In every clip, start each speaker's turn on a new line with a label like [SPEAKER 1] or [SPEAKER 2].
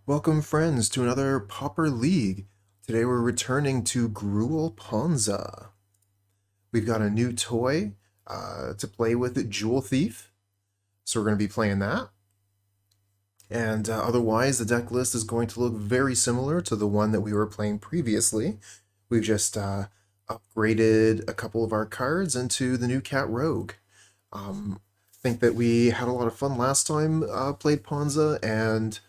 [SPEAKER 1] Welcome, friends, to another Pauper League. Today we're returning to Gruul Ponza. We've got a new toy to play with, Jewel Thief, so we're going to be playing that. And otherwise, the deck list is going to look very similar to the one that we were playing previously. We've just upgraded a couple of our cards into the new Cat Rogue. Think that we had a lot of fun last time played Ponza, and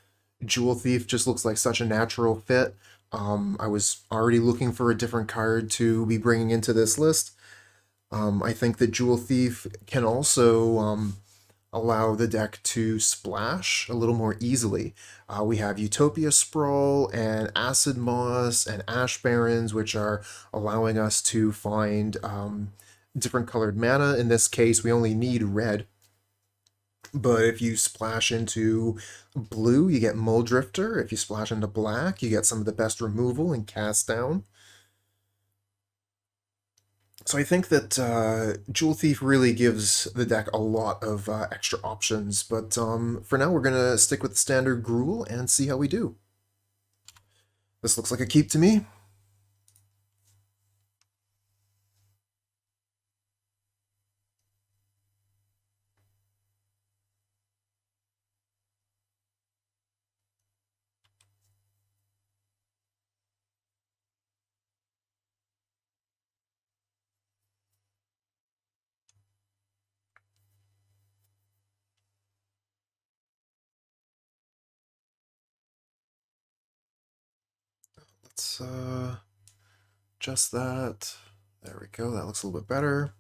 [SPEAKER 1] Jewel Thief just looks like such a natural fit. I was already looking for a different card to be bringing into this list. I think that Jewel Thief can also allow the deck to splash a little more easily. We have Utopia Sprawl and Acid-Moss and Ash Barrens, which are allowing us to find different colored mana. In this case, we only need red. But if you splash into blue, you get Mold Drifter. If you splash into black, you get some of the best removal and cast down. So I think that Jewel Thief really gives the deck a lot of extra options. But for now, we're going to stick with the standard Gruul and see how we do. This looks like a keep to me. Let's adjust that. There we go. That looks a little bit better.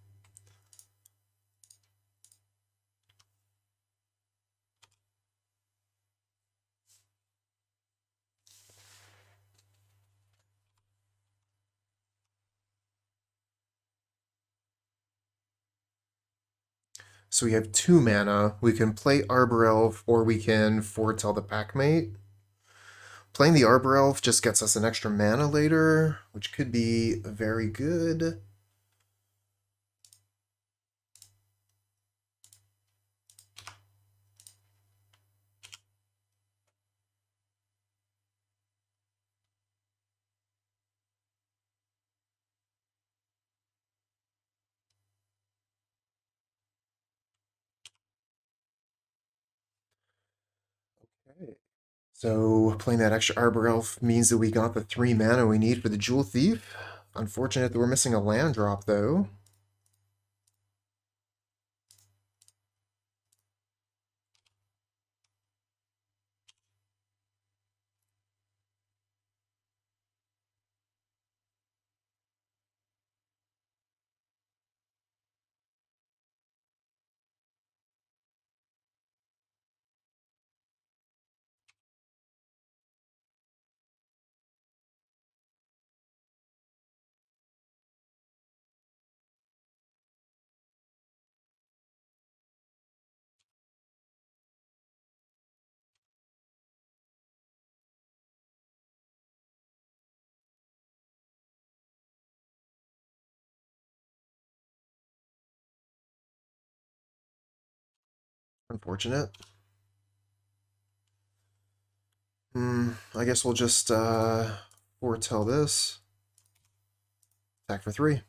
[SPEAKER 1] So we have 2 mana. We can play Arbor Elf, or we can foretell the Packmate. Playing the Arbor Elf just gets us an extra mana later, which could be very good. Okay. So playing that extra Arbor Elf means that we got the 3 mana we need for the Jewel Thief. Unfortunate that we're missing a land drop, though. Unfortunate. I guess we'll just foretell this. Attack for 3.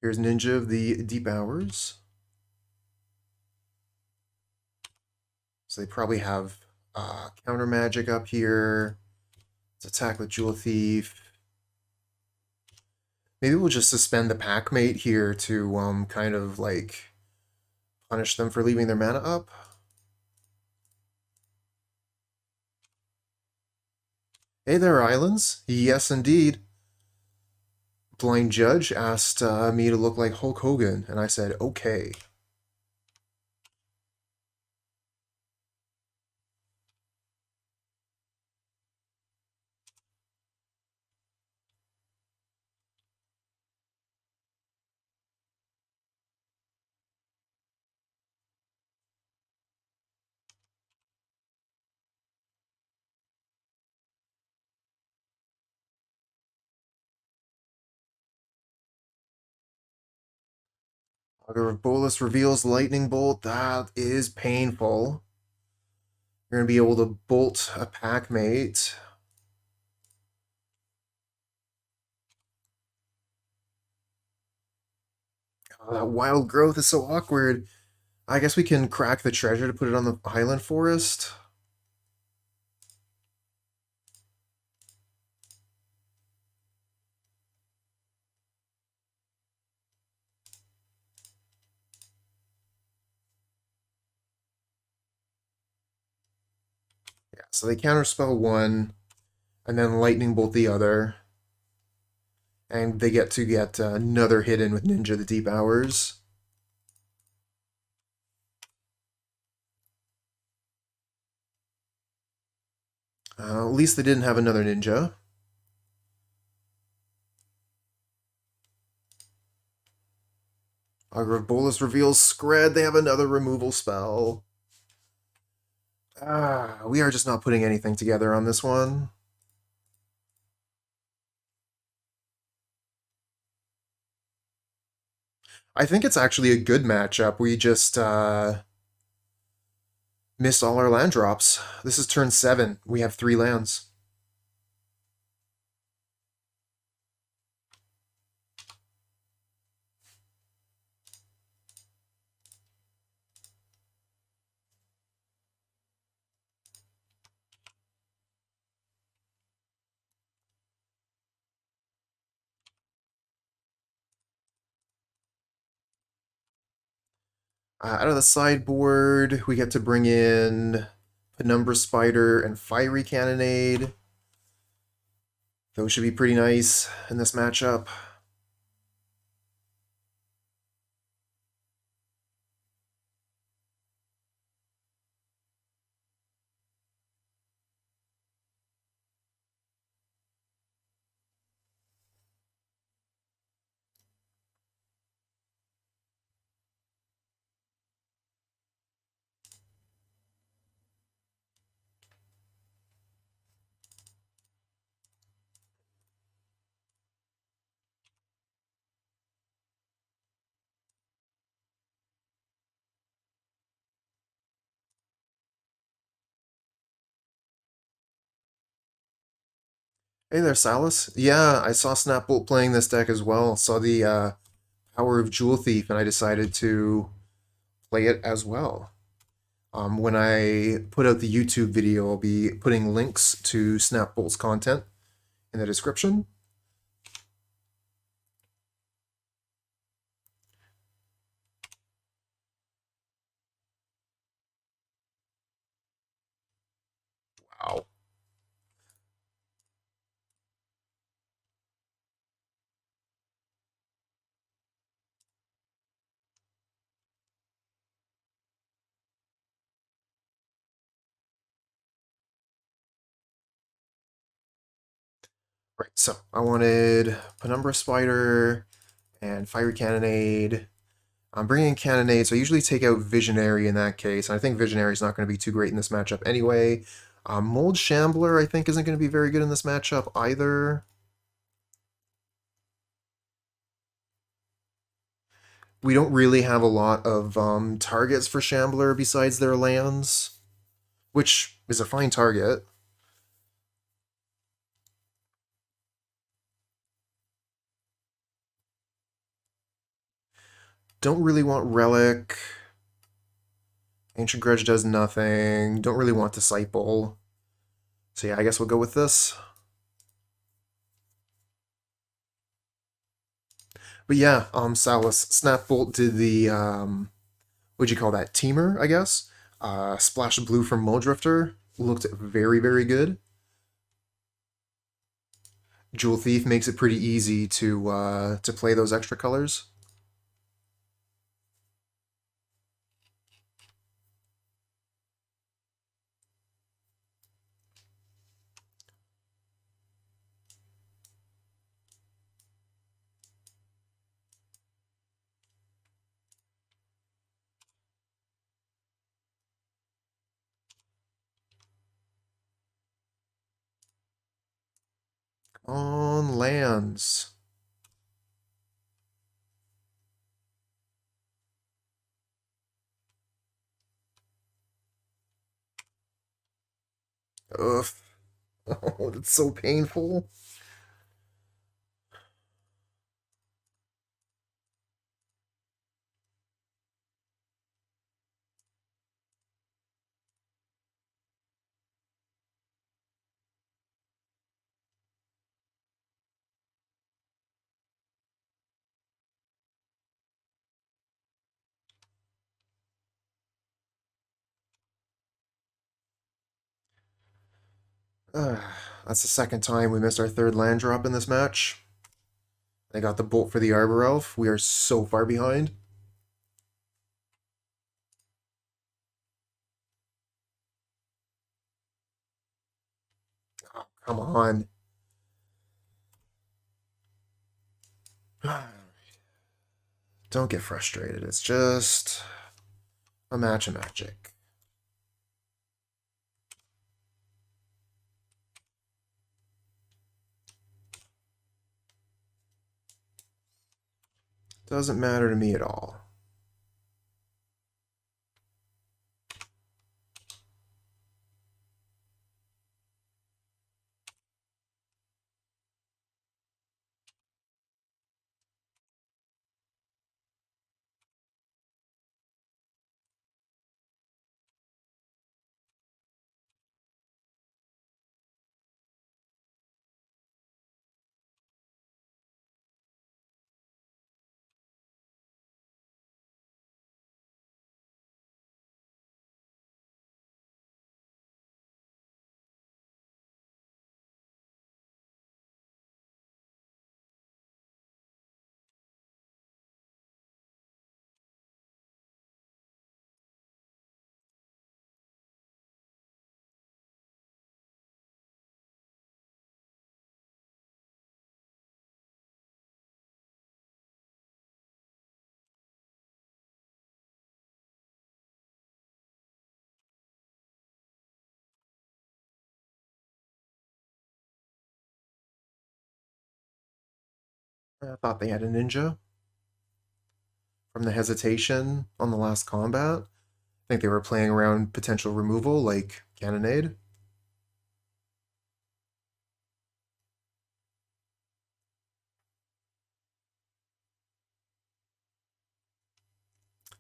[SPEAKER 1] Here's Ninja of the Deep Hours. So they probably have counter magic up here. Let's attack with Jewel Thief. Maybe we'll just suspend the Packmate here to kind of like punish them for leaving their mana up. Hey there, Islands. Yes, indeed. Blind Judge asked me to look like Hulk Hogan, and I said, okay. Bolus reveals Lightning Bolt. That is painful. You're going to be able to bolt a Packmate. Oh, that wild growth is so awkward. I guess we can crack the treasure to put it on the Highland Forest. Yeah, so they counterspell one, and then Lightning Bolt the other. And they get to get another hit in with Ninja the Deep Hours. At least they didn't have another Ninja. Augur of Bolus reveals Scred. They have another removal spell. We are just not putting anything together on this one. I think it's actually a good matchup. We just missed all our land drops. This is turn 7. We have 3 lands. Out of the sideboard, we get to bring in Penumbra Spider and Fiery Cannonade. Those should be pretty nice in this matchup. Hey there, Salus. Yeah, I saw Snapbolt playing this deck as well. Saw the Power of Jewel Thief, and I decided to play it as well. When I put out the YouTube video, I'll be putting links to Snapbolt's content in the description. Wow. Right, so I wanted Penumbra Spider and Fiery Cannonade. I'm bringing in Cannonade, so I usually take out Visionary in that case. And I think Visionary is not going to be too great in this matchup anyway. Mold Shambler, I think, isn't going to be very good in this matchup either. We don't really have a lot of targets for Shambler besides their lands, which is a fine target. Don't really want Relic. Ancient Grudge does nothing. Don't really want Disciple. So yeah, I guess we'll go with this. But yeah, Salus, Snapbolt did the, what'd you call that, Teamer, I guess? Splash Blue from Muldrifter. Looked very, very good. Jewel Thief makes it pretty easy to play those extra colors. On lands. Ugh. Oh, that's so painful. Ugh. That's the second time we missed our third land drop in this match. They got the bolt for the Arbor Elf. We are so far behind. Oh, come on. Don't get frustrated. It's just a match of magic. Doesn't matter to me at all. I thought they had a ninja from the hesitation on the last combat. I think they were playing around potential removal like Cannonade.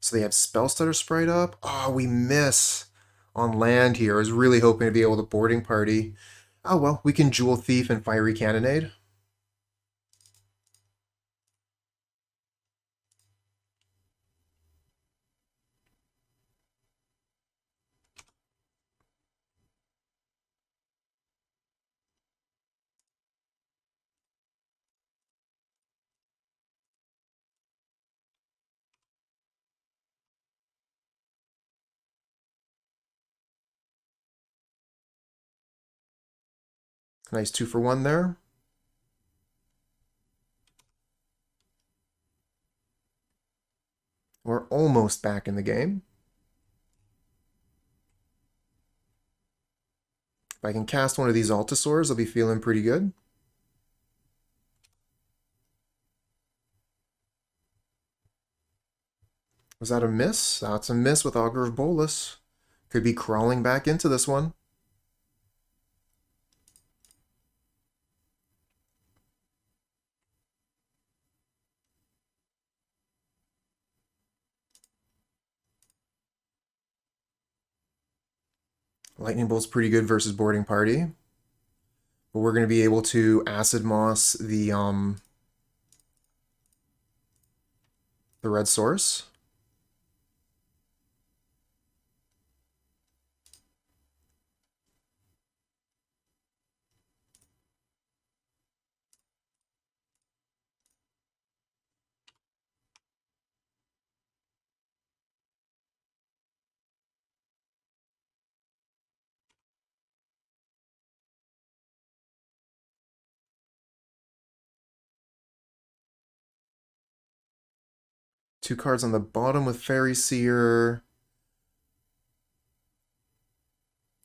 [SPEAKER 1] So they have Spellstutter Sprite up. Oh, we miss on land here. I was really hoping to be able to boarding party. Oh well, we can Jewel Thief and Fiery Cannonade. Nice 2-for-1 there. We're almost back in the game. If I can cast one of these Altisaurs, I'll be feeling pretty good. Was that a miss? That's a miss with Augur of Bolus. Could be crawling back into this one. Lightning Bolt's pretty good versus boarding party. But we're going to be able to Acid-Moss the red source. Two cards on the bottom with Fairy Seer.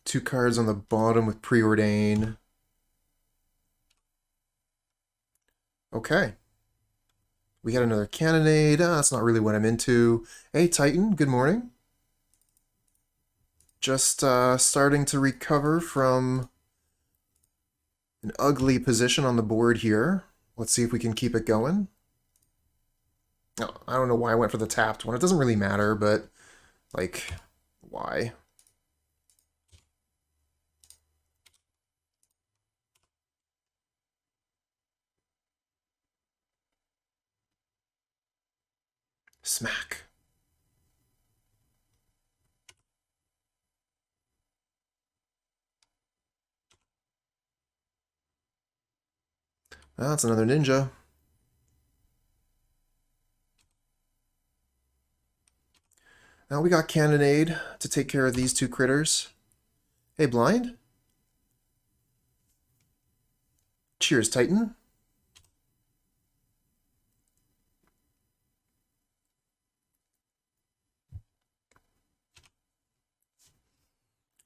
[SPEAKER 1] Two cards on the bottom with Preordain. Okay. We got another Cannonade. That's not really what I'm into. Hey, Titan, good morning. Just starting to recover from an ugly position on the board here. Let's see if we can keep it going. Oh, I don't know why I went for the tapped one. It doesn't really matter, but, like, why? Smack. That's another ninja. Now we got Cannonade to take care of these two critters. Hey, blind? Cheers, Titan.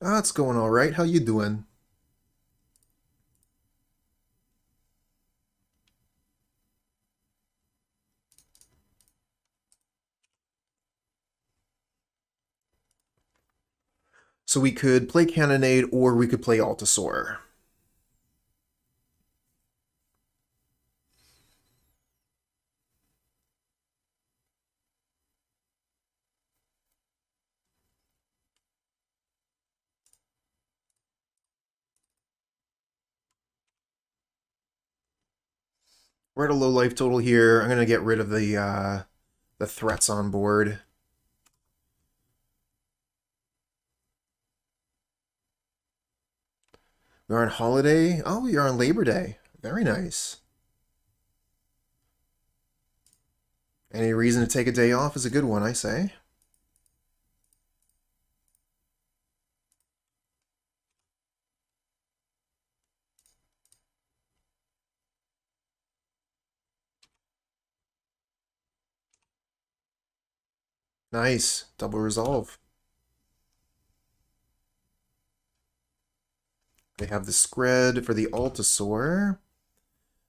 [SPEAKER 1] It's going all right. How you doing? So we could play Cannonade or we could play Altisaur. We're at a low life total here. I'm gonna get rid of the threats on board. We're on holiday. Oh, you're on Labor Day. Very nice. Any reason to take a day off is a good one, I say. Nice. Double resolve. They have the Scred for the Altisaur.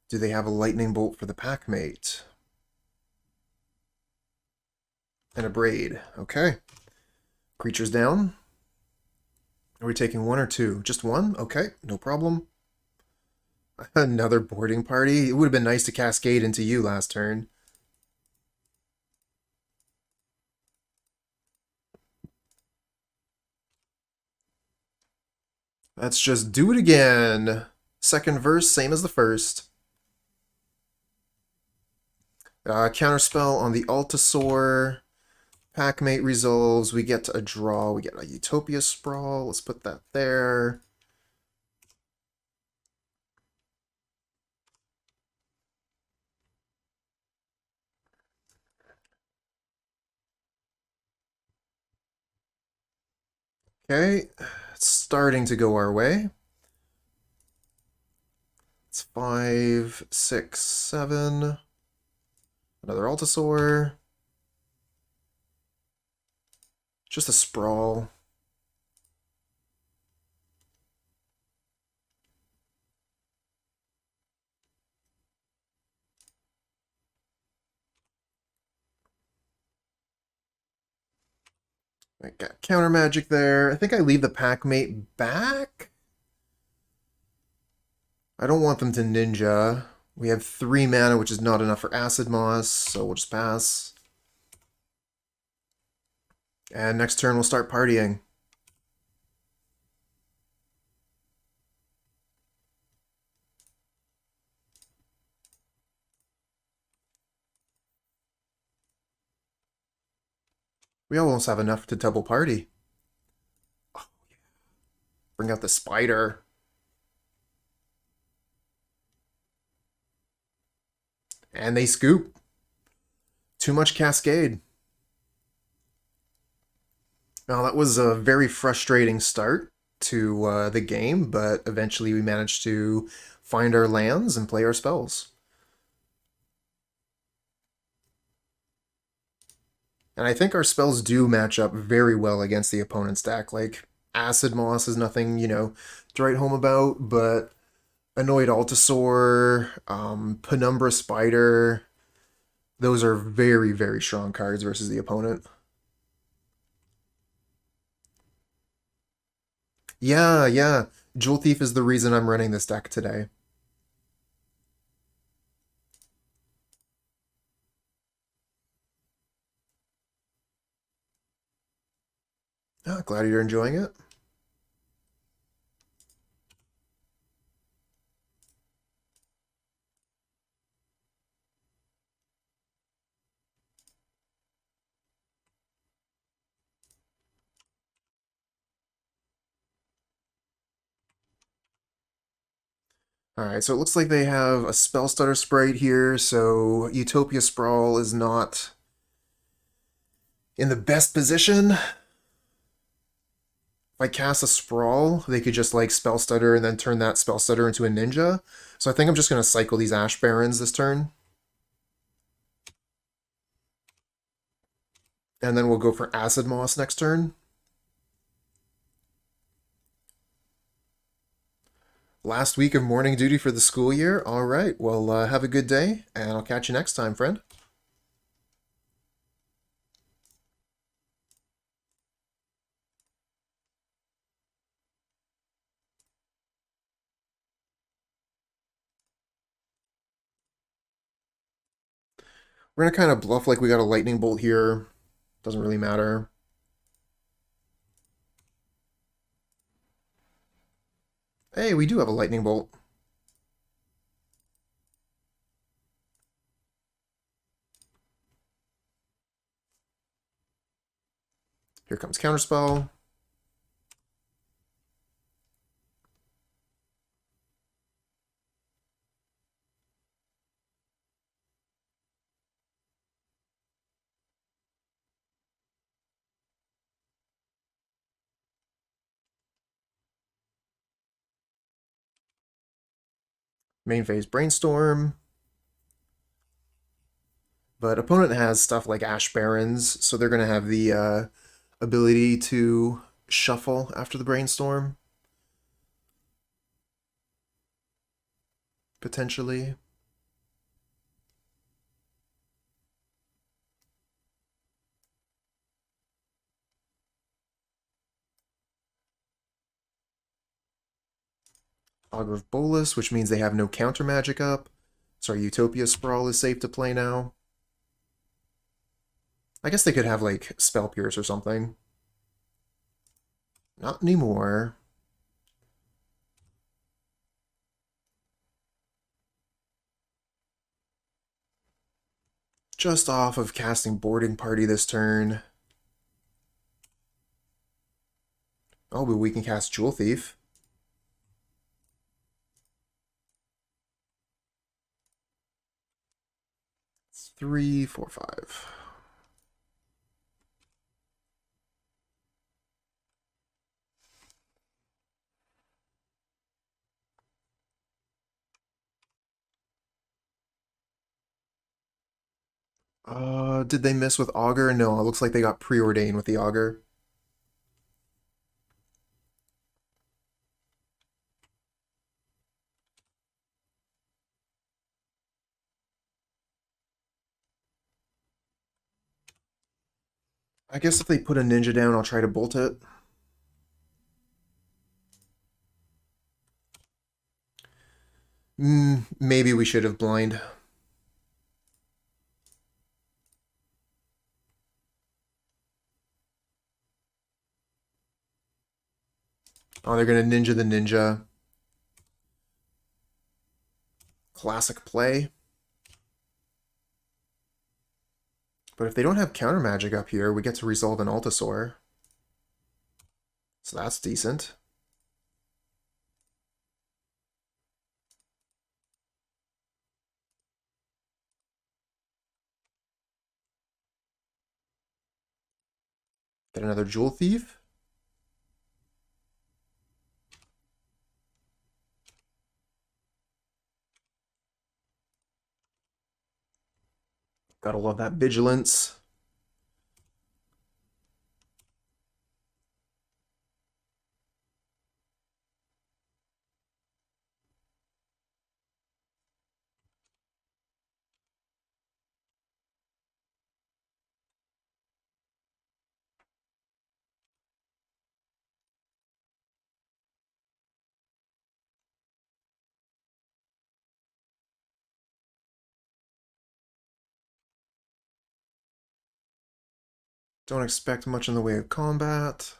[SPEAKER 1] Do they have a Lightning Bolt for the Packmate? And a Braid. Okay. Creatures down. Are we taking one or two? Just one? Okay, no problem. Another boarding party? It would have been nice to cascade into you last turn. Let's just do it again. Second verse, same as the first. Counterspell on the Altisaur. Packmate resolves. We get a draw. We get a Utopia Sprawl. Let's put that there. Okay, it's starting to go our way. It's 5, 6, 7. Another Altisaur. Just a Sprawl. I got counter magic there. I think I leave the Packmate back. I don't want them to ninja. We have 3 mana, which is not enough for Acid-Moss, so we'll just pass. And next turn we'll start partying. We almost have enough to double party. Oh, yeah. Bring out the spider. And they scoop. Too much Cascade. Now, that was a very frustrating start to the game, but eventually we managed to find our lands and play our spells. And I think our spells do match up very well against the opponent's deck. Like, Acid-Moss is nothing, to write home about, but Annoyed Altisaur, Penumbra Spider, those are very, very strong cards versus the opponent. Yeah, yeah. Jewel Thief is the reason I'm running this deck today. Oh, glad you're enjoying it. Alright, so it looks like they have a Spell Stutter Sprite here, so Utopia Sprawl is not in the best position. If I cast a Sprawl, they could just like Spell Stutter and then turn that Spell Stutter into a Ninja. So I think I'm just going to cycle these Ash Barrens this turn. And then we'll go for Acid-Moss next turn. Last week of morning duty for the school year. All right, well, have a good day, and I'll catch you next time, friend. We're gonna kind of bluff like we got a lightning bolt here. Doesn't really matter. Hey, we do have a lightning bolt. Here comes Counterspell. Main phase Brainstorm. But opponent has stuff like Ash Barrens, so they're gonna have the ability to shuffle after the Brainstorm. Potentially. Augur of Bolus, which means they have no counter magic up. Sorry, Utopia Sprawl is safe to play now. I guess they could have, like, Spell Pierce or something. Not anymore. Just off of casting Boarding Party this turn. Oh, but we can cast Jewel Thief. 3, 4, 5. Did they miss with Augur? No, it looks like they got preordained with the Augur. I guess if they put a ninja down, I'll try to bolt it. Maybe we should have blind. Oh, they're going to ninja the ninja. Classic play. But if they don't have counter magic up here, we get to resolve an Altisaur. So that's decent. Get another Jewel Thief. Gotta love that vigilance. Don't expect much in the way of combat.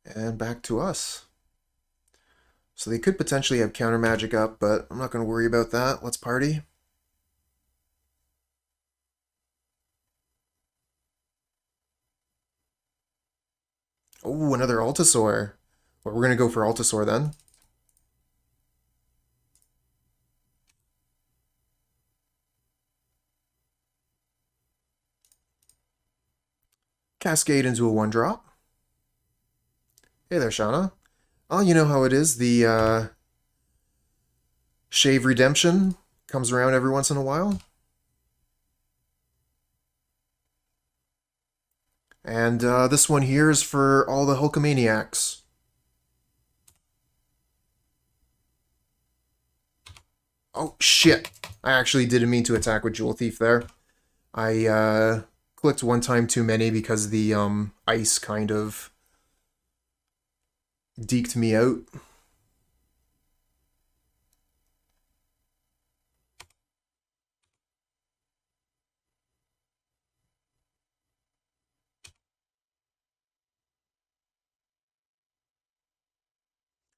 [SPEAKER 1] And back to us. So they could potentially have counter magic up, but I'm not going to worry about that. Let's party. Oh, another Altisaur. Well, we're going to go for Altisaur then. Cascade into a 1-drop. Hey there, Shauna. Oh, you know how it is. The Shave Redemption comes around every once in a while. And this one here is for all the Hulkamaniacs. Oh, shit. I actually didn't mean to attack with Jewel Thief there. I clicked one time too many because the ice kind of deked me out.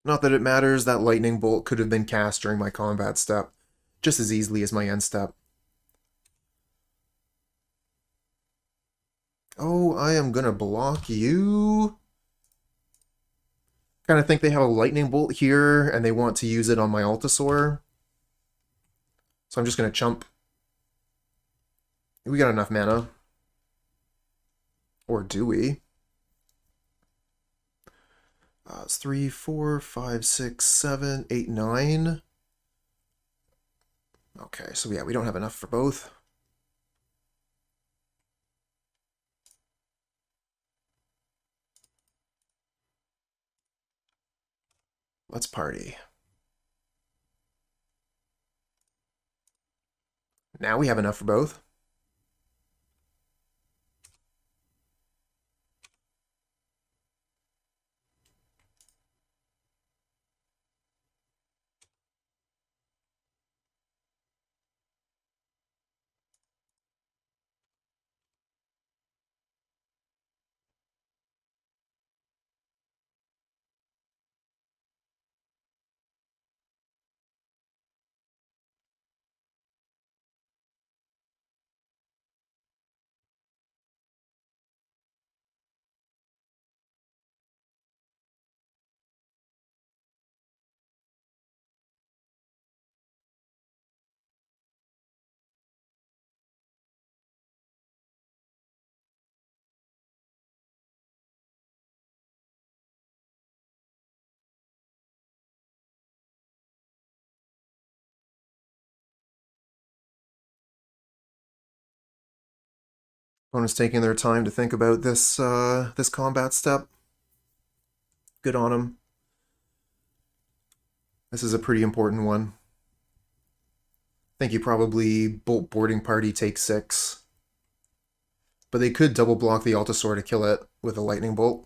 [SPEAKER 1] Not that it matters, that lightning bolt could have been cast during my combat step, just as easily as my end step. Oh, I am gonna block you. Kind of think they have a lightning bolt here, and they want to use it on my Altisaur. So I'm just gonna chump. We got enough mana. Or do we? It's 3, 4, 5, 6, 7, 8, 9. Okay, so yeah, we don't have enough for both. Let's party. Now we have enough for both. Opponent's taking their time to think about this this combat step. Good on them. This is a pretty important one. I think you probably bolt boarding party take 6. But they could double block the Altisaur to kill it with a lightning bolt.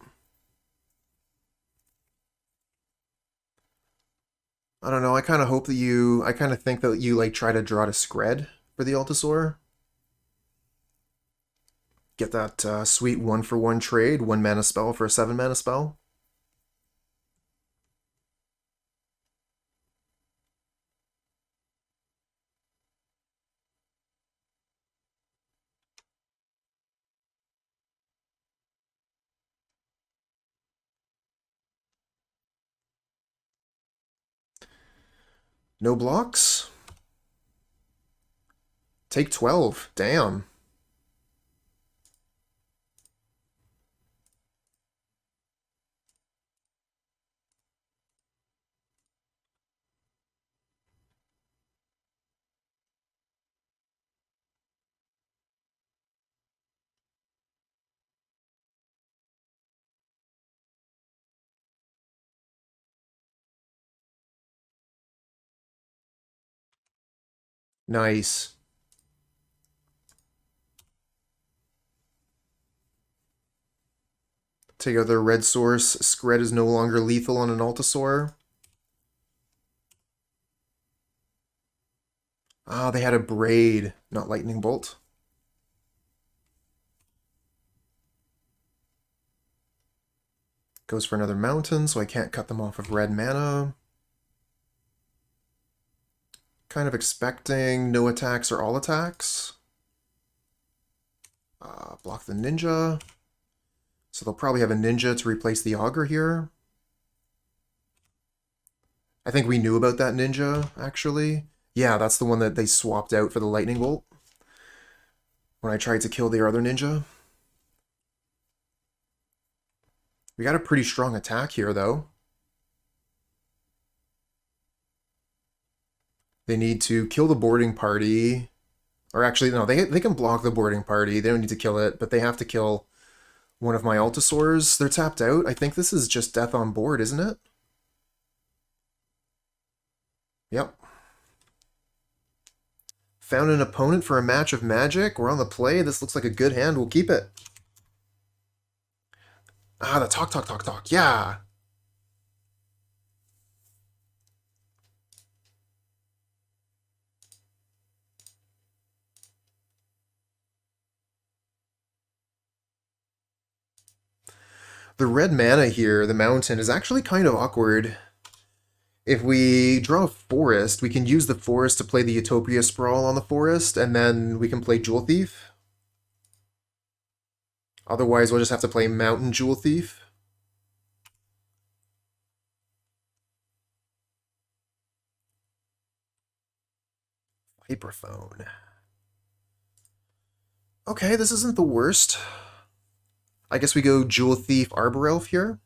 [SPEAKER 1] I don't know, I kind of hope that I kind of think that you like try to draw to Scred for the Altisaur. Get that sweet 1-for-1 trade, 1 mana spell for a 7 mana spell. No blocks. Take 12. Damn. Nice. Take out their red source. Scred is no longer lethal on an Altisaur. Ah, they had a Braid, not Lightning Bolt. Goes for another mountain, so I can't cut them off of red mana. Kind of expecting no attacks or all attacks. Block the ninja. So they'll probably have a ninja to replace the augur here. I think we knew about that ninja, actually. Yeah, that's the one that they swapped out for the lightning bolt when I tried to kill their other ninja. We got a pretty strong attack here, though. They need to kill the boarding party. Or actually, no, they can block the boarding party. They don't need to kill it, but they have to kill one of my Altisaurs. They're tapped out. I think this is just death on board, isn't it? Yep. Found an opponent for a match of Magic. We're on the play. This looks like a good hand. We'll keep it. Ah, the talk. Yeah. The red mana here, the mountain, is actually kind of awkward. If we draw a forest, we can use the forest to play the Utopia Sprawl on the forest, and then we can play Jewel Thief. Otherwise, we'll just have to play Mountain Jewel Thief. Hyperphone. Okay, this isn't the worst. I guess we go Jewel Thief, Arbor Elf here.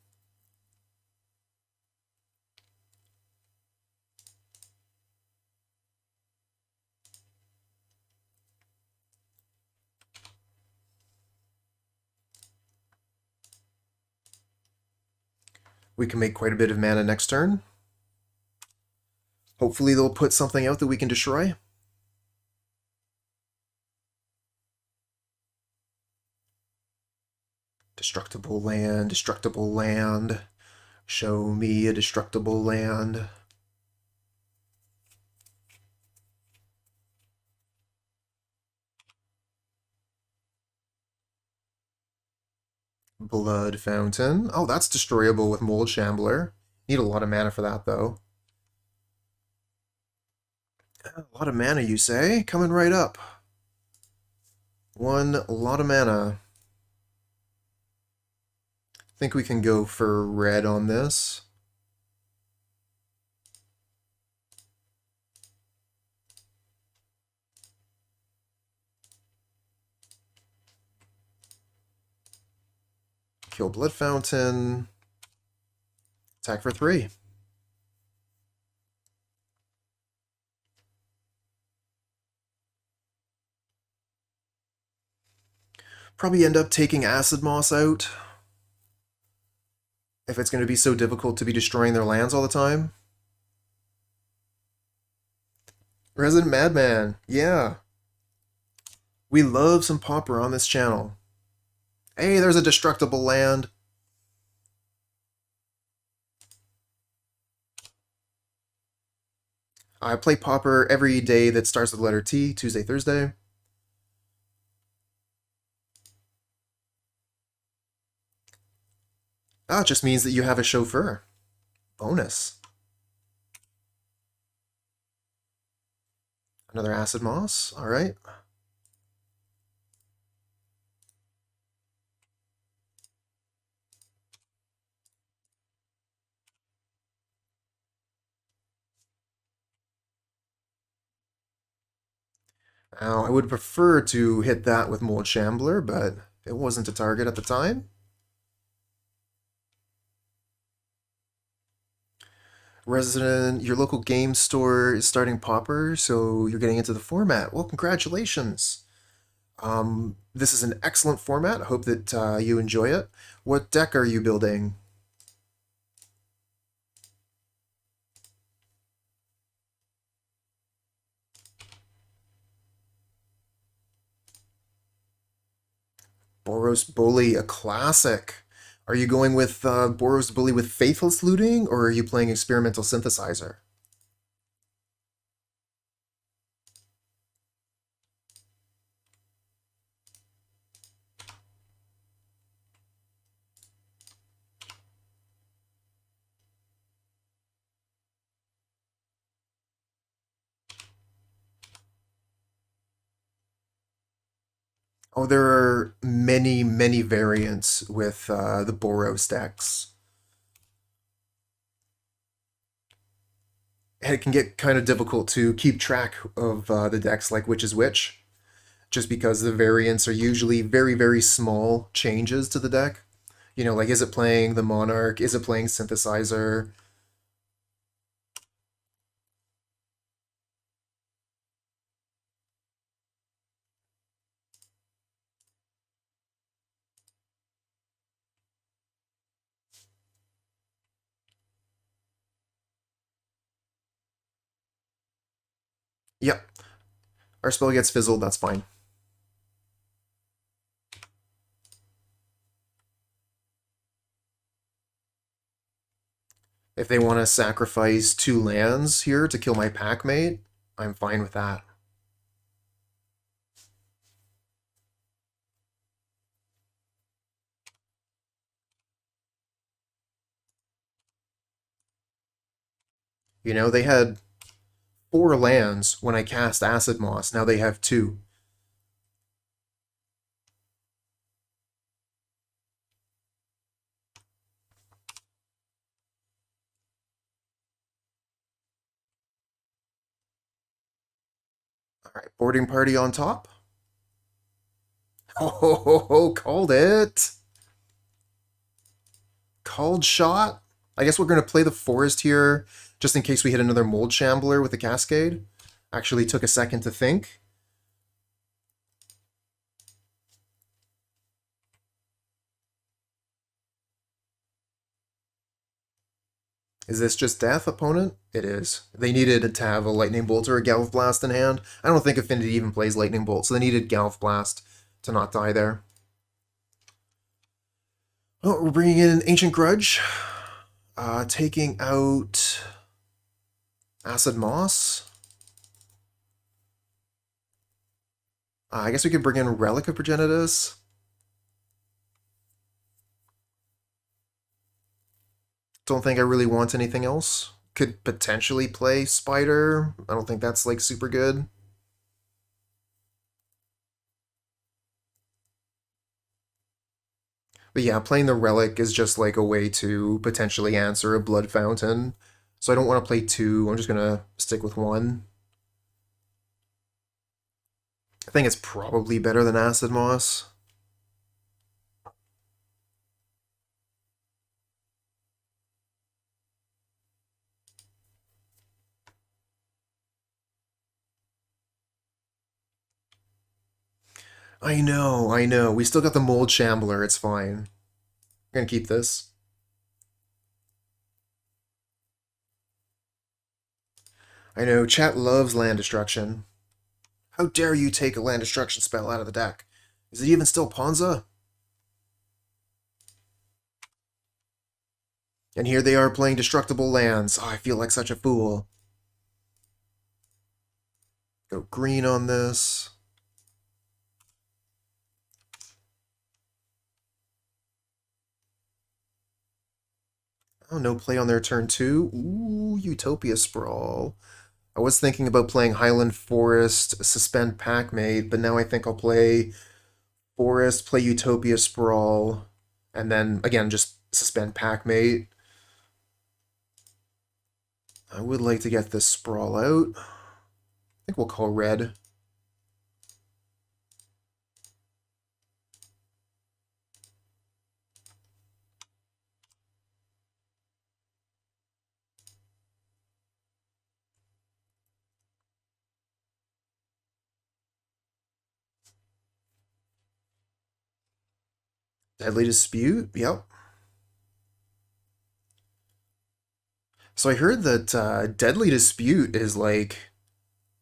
[SPEAKER 1] We can make quite a bit of mana next turn. Hopefully they'll put something out that we can destroy. Destructible land, destructible land. Show me a destructible land. Blood Fountain. Oh, that's destroyable with Mold Shambler. Need a lot of mana for that, though. A lot of mana, you say? Coming right up. One lot of mana. Think we can go for red on this. Kill Blood Fountain. Attack for 3. Probably end up taking Acid-Moss out. If it's going to be so difficult to be destroying their lands all the time. Resident Madman. Yeah. We love some Pauper on this channel. Hey, there's a destructible land. I play Pauper every day that starts with the letter T, Tuesday, Thursday. Ah, it just means that you have a chauffeur. Bonus. Another Acid-Moss. All right. Now, I would prefer to hit that with Mold Shambler, but it wasn't a target at the time. Resident, your local game store is starting Pauper, so you're getting into the format. Well, congratulations. This is an excellent format. I hope that you enjoy it. What deck are you building? Boros Bully, a classic. Are you going with Boros Bully with Faithless Looting, or are you playing Experimental Synthesizer? Oh, there are many, many variants with the Boros decks. And it can get kind of difficult to keep track of the decks like which is which, just because the variants are usually very, very small changes to the deck. You know, like is it playing the Monarch? Is it playing Synthesizer? Yep, our spell gets fizzled, that's fine. If they want to sacrifice 2 lands here to kill my Packmate, I'm fine with that. You know, they had 4 lands when I cast Acid-Moss, now they have 2. Alright, boarding party on top. Oh, called it! Called shot. I guess we're going to play the forest here, just in case we hit another Mold Shambler with a Cascade. Actually took a second to think. Is this just death, opponent? It is. They needed to have a Lightning Bolt or a Galv Blast in hand. I don't think Affinity even plays Lightning Bolt, so they needed Galv Blast to not die there. Oh, we're bringing in an Ancient Grudge. Taking out Acid-Moss. I guess we could bring in Relic of Progenitus. Don't think I really want anything else. Could potentially play Spider. I don't think that's like super good. But yeah, playing the Relic is just like a way to potentially answer a Blood Fountain. So I don't want to play 2. I'm just going to stick with 1. I think it's probably better than Acid-Moss. I know, I know. We still got the Mold Shambler. It's fine. I'm going to keep this. I know, chat loves land destruction. How dare you take a land destruction spell out of the deck? Is it even still Ponza? And here they are playing destructible lands. Oh, I feel like such a fool. Go green on this. Oh, no play on their turn 2. Ooh, Utopia Sprawl. I was thinking about playing Highland Forest, suspend Packmate, but now I think I'll play Forest, play Utopia Sprawl, and then, again, just suspend Packmate. I would like to get this Sprawl out. I think we'll call red. Deadly Dispute, yep. So I heard that Deadly Dispute is like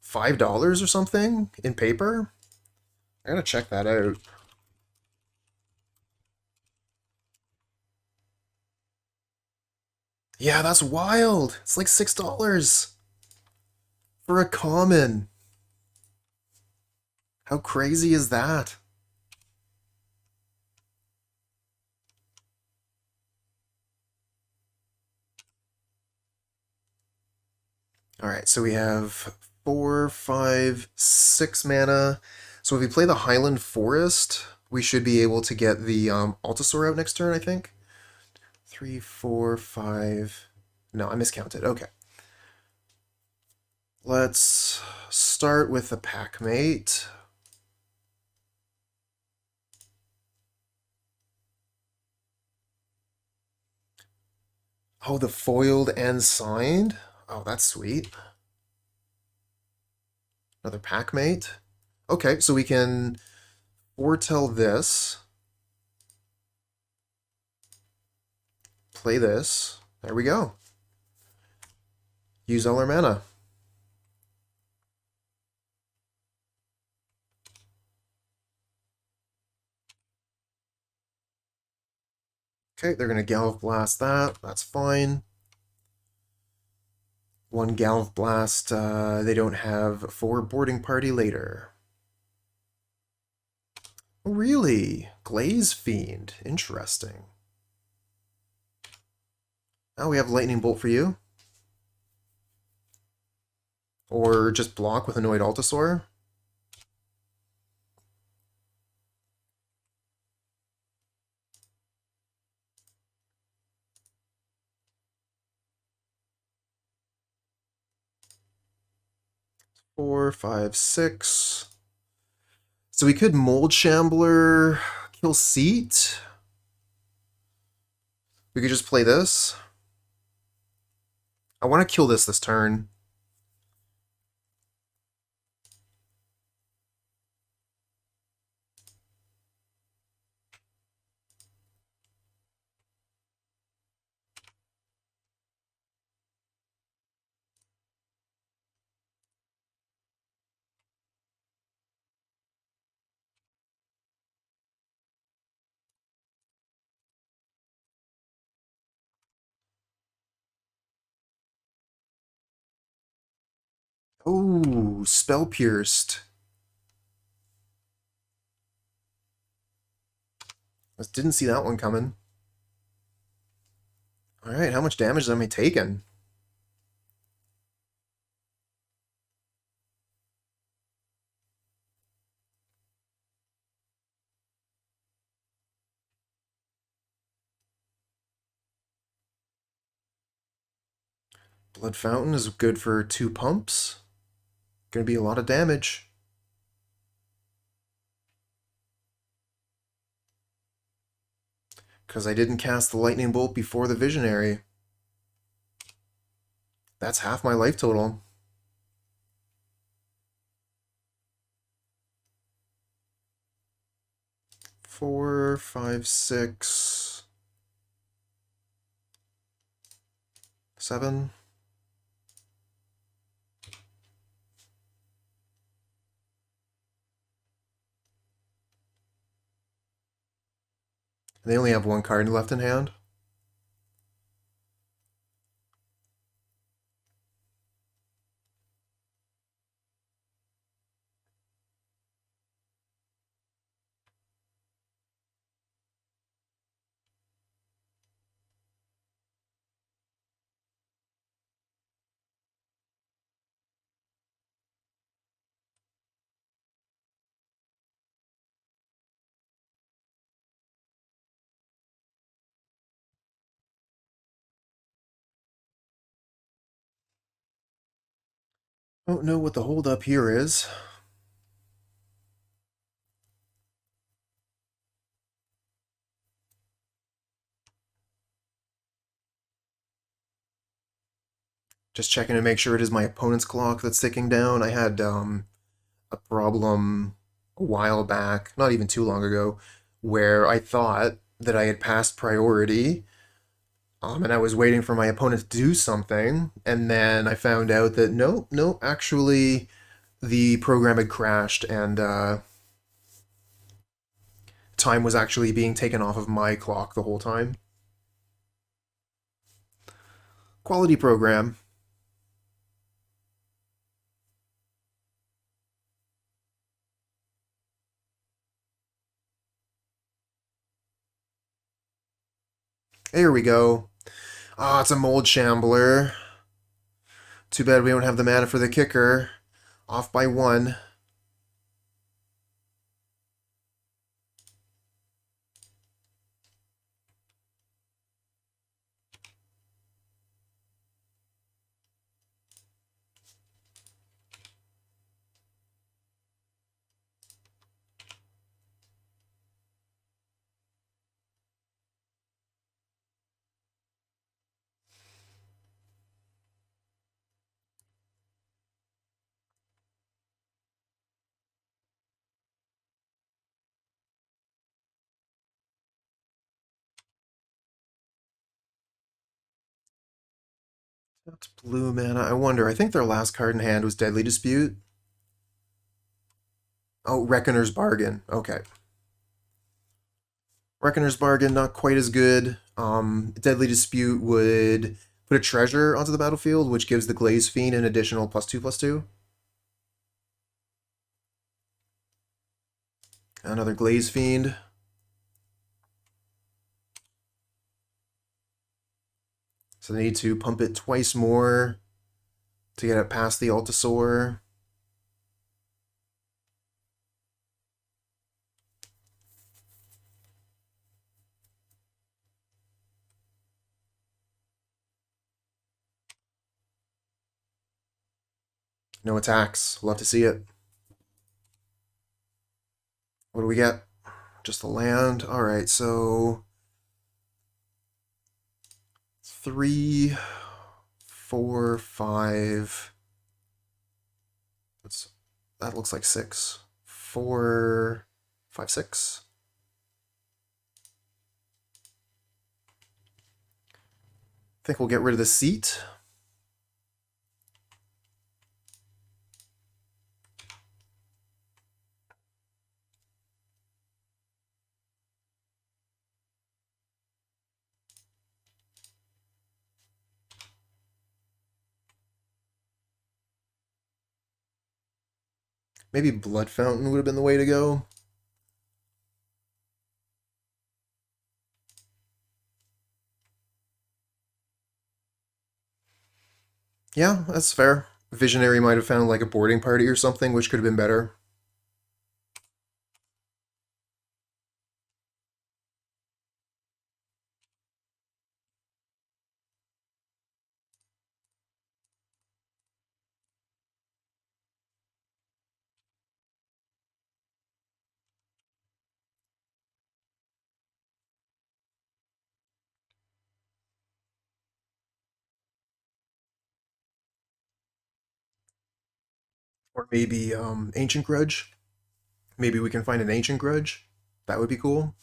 [SPEAKER 1] $5 or something in paper. I gotta check that out. Yeah, that's wild. It's like $6 for a common. How crazy is that? All right, so we have 4, 5, 6 mana. So if we play the Highland Forest, we should be able to get the Altisaur out next turn, I think. 3, 4, 5... No, I miscounted. Okay. Let's start with the Packmate. Oh, the foiled and signed? Oh, that's sweet. Another Packmate. Okay, so we can foretell this. Play this. There we go. Use all our mana. Okay, they're going to Galv Blast that. That's fine. One Galv Blast they don't have for boarding party later. Really? Glaze Fiend. Interesting. Now we have Lightning Bolt for you. Or just block with Annoyed Altisaur. Four, five, six. So we could Mold Shambler, kill Seat. We could just play this. I want to kill this turn. Oh, Spell Pierced. I didn't see that one coming. Alright, how much damage am I taking? Blood Fountain is good for 2 pumps. Gonna be a lot of damage. Because I didn't cast the Lightning Bolt before the Visionary. That's half my life total. Four, five, six, 7. They only have 1 card left in hand. I don't know what the holdup here is. Just checking to make sure it is my opponent's clock that's ticking down. I had a problem a while back, not even too long ago, where I thought that I had passed priority, and I was waiting for my opponent to do something, and then I found out that no, actually the program had crashed, and time was actually being taken off of my clock the whole time. Quality program. Here we go. Ah, it's a Mold Shambler. Too bad we don't have the mana for the kicker. Off by 1. That's blue mana. I wonder. I think their last card in hand was Deadly Dispute. Oh, Reckoner's Bargain. Okay. Reckoner's Bargain, not quite as good. Deadly Dispute would put a treasure onto the battlefield, which gives the Glaze Fiend an additional +2/+2. Another Glaze Fiend. So they need to pump it twice more to get it past the Altisaur. No attacks. Love to see it. What do we get? Just the land. Alright, so 3, 4, 5. That looks like 6. 4, 5, 6. I think we'll get rid of the seat. Maybe Blood Fountain would have been the way to go. Yeah, that's fair. Visionary might have found like a boarding party or something, which could have been better. Or maybe Ancient Grudge. Maybe we can find an Ancient Grudge. That would be cool.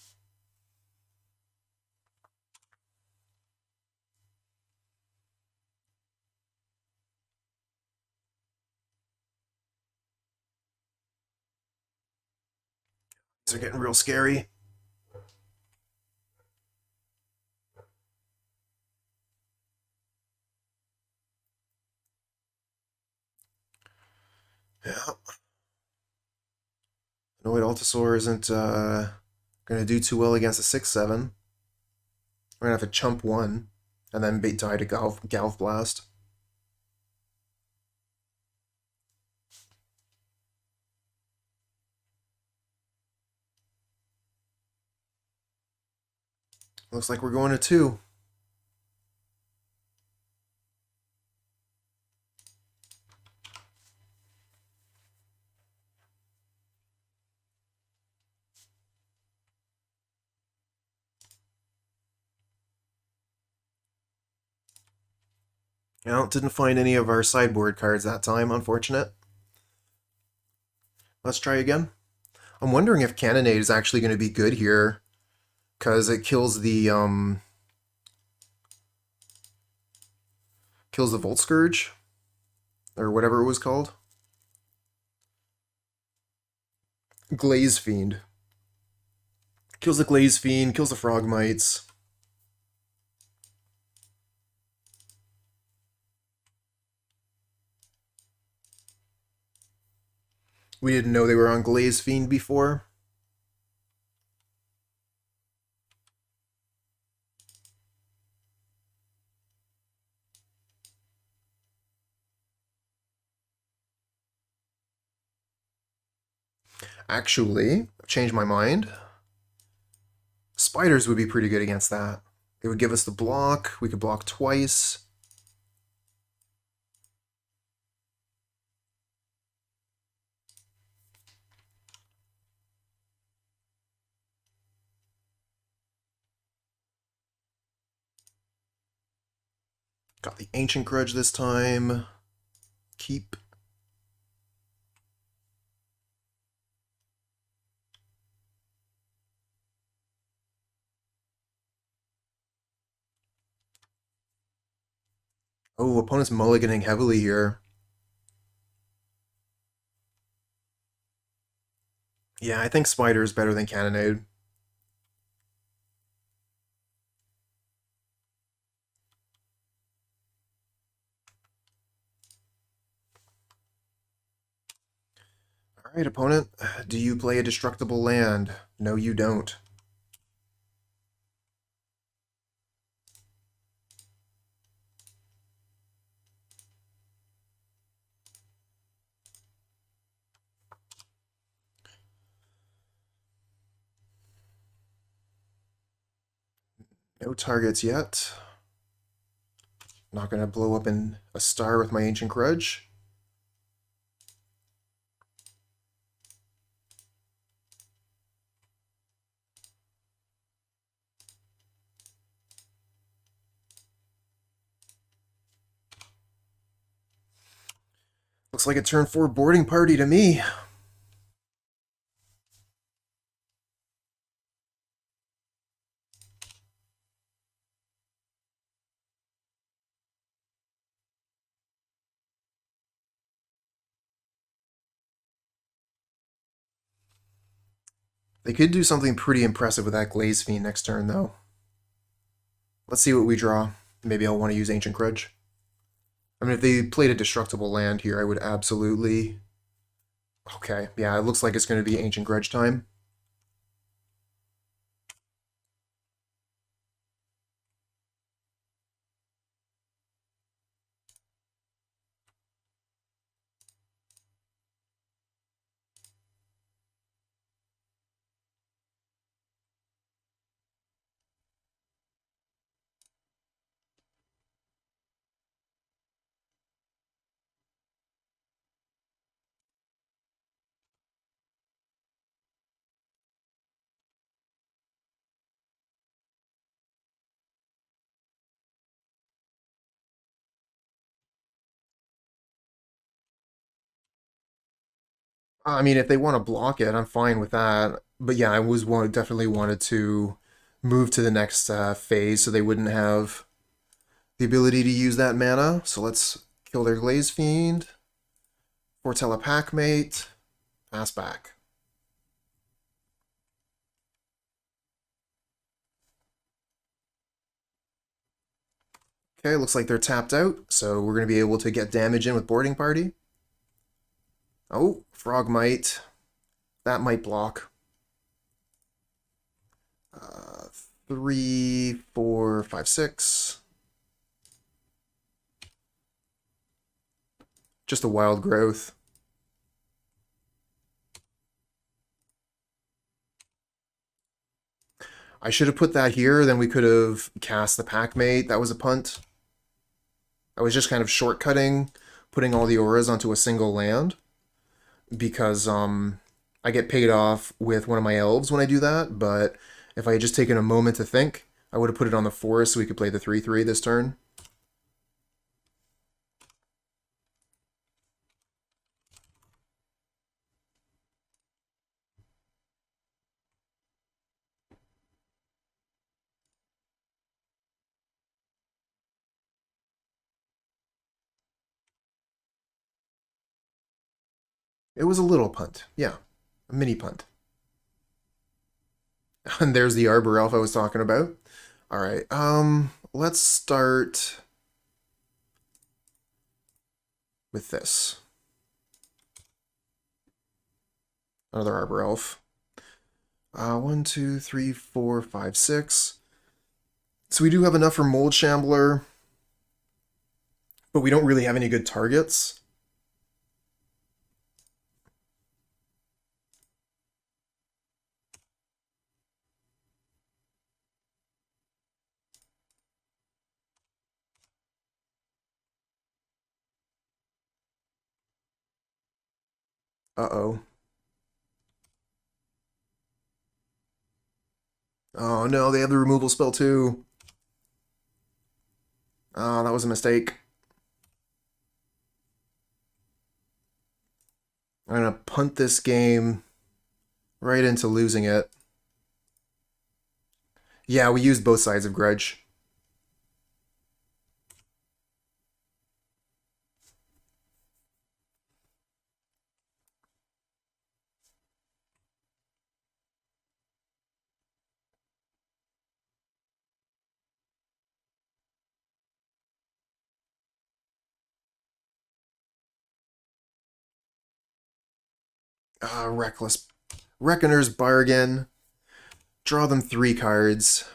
[SPEAKER 1] These are getting real scary. Yeah. Annoyed Altisaur isn't going to do too well against a 6/7. We're going to have to chump one and then die to Galv Blast. Looks like we're going to 2. Well, didn't find any of our sideboard cards that time, unfortunate. Let's try again. I'm wondering if Cannonade is actually going to be good here, because it kills the Volt Scourge, or whatever it was called. Glaze Fiend. Kills the Glaze Fiend, kills the Frogmites. We didn't know they were on Glaze Fiend before. Actually, I've changed my mind. Spiders would be pretty good against that. It would give us the block. We could block twice. Got the Ancient Grudge this time. Keep. Oh, opponent's mulliganing heavily here. Yeah, I think Spider is better than Cannonade. Alright, opponent. Do you play a destructible land? No, you don't. No targets yet. Not going to blow up in a star with my Ancient Grudge. Looks like a turn 4 boarding party to me. They could do something pretty impressive with that Glaze Fiend next turn, though. Let's see what we draw. Maybe I'll want to use Ancient Grudge. I mean, if they played a destructible land here, I would absolutely... Okay, yeah, it looks like it's going to be Ancient Grudge time. I mean, if they want to block it, I'm fine with that. But yeah, I was definitely wanted to move to the next phase so they wouldn't have the ability to use that mana. So let's kill their Glaze Fiend, foretell a Packmate, pass back. Okay, looks like they're tapped out, so we're going to be able to get damage in with Boarding Party. Oh, Frogmite. That might block. 3, 4, 5, 6. Just a wild growth. I should have put that here, then we could have cast the Packmate. That was a punt. I was just kind of shortcutting, putting all the auras onto a single land, because I get paid off with one of my elves when I do that, but if I had just taken a moment to think, I would have put it on the forest so we could play the 3/3 this turn. It was a little punt. Yeah, a mini punt. And there's the Arbor Elf I was talking about. All right, let's start with this. Another Arbor Elf. 1, 2, 3, 4, 5, 6. So we do have enough for Mold Shambler, but we don't really have any good targets. Uh-oh. Oh no, they have the removal spell too. Oh, that was a mistake. I'm gonna punt this game right into losing it. Yeah, we used both sides of Grudge. Reckless. Reckoner's Bargain. Draw them 3 cards.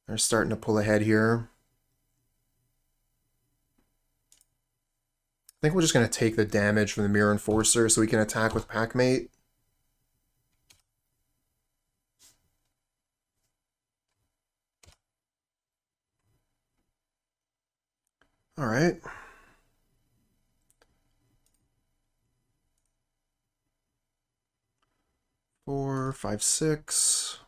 [SPEAKER 1] They're starting to pull ahead here. I think we're just going to take the damage from the Mirror Enforcer so we can attack with Packmate. Alright. 4, 5, 6.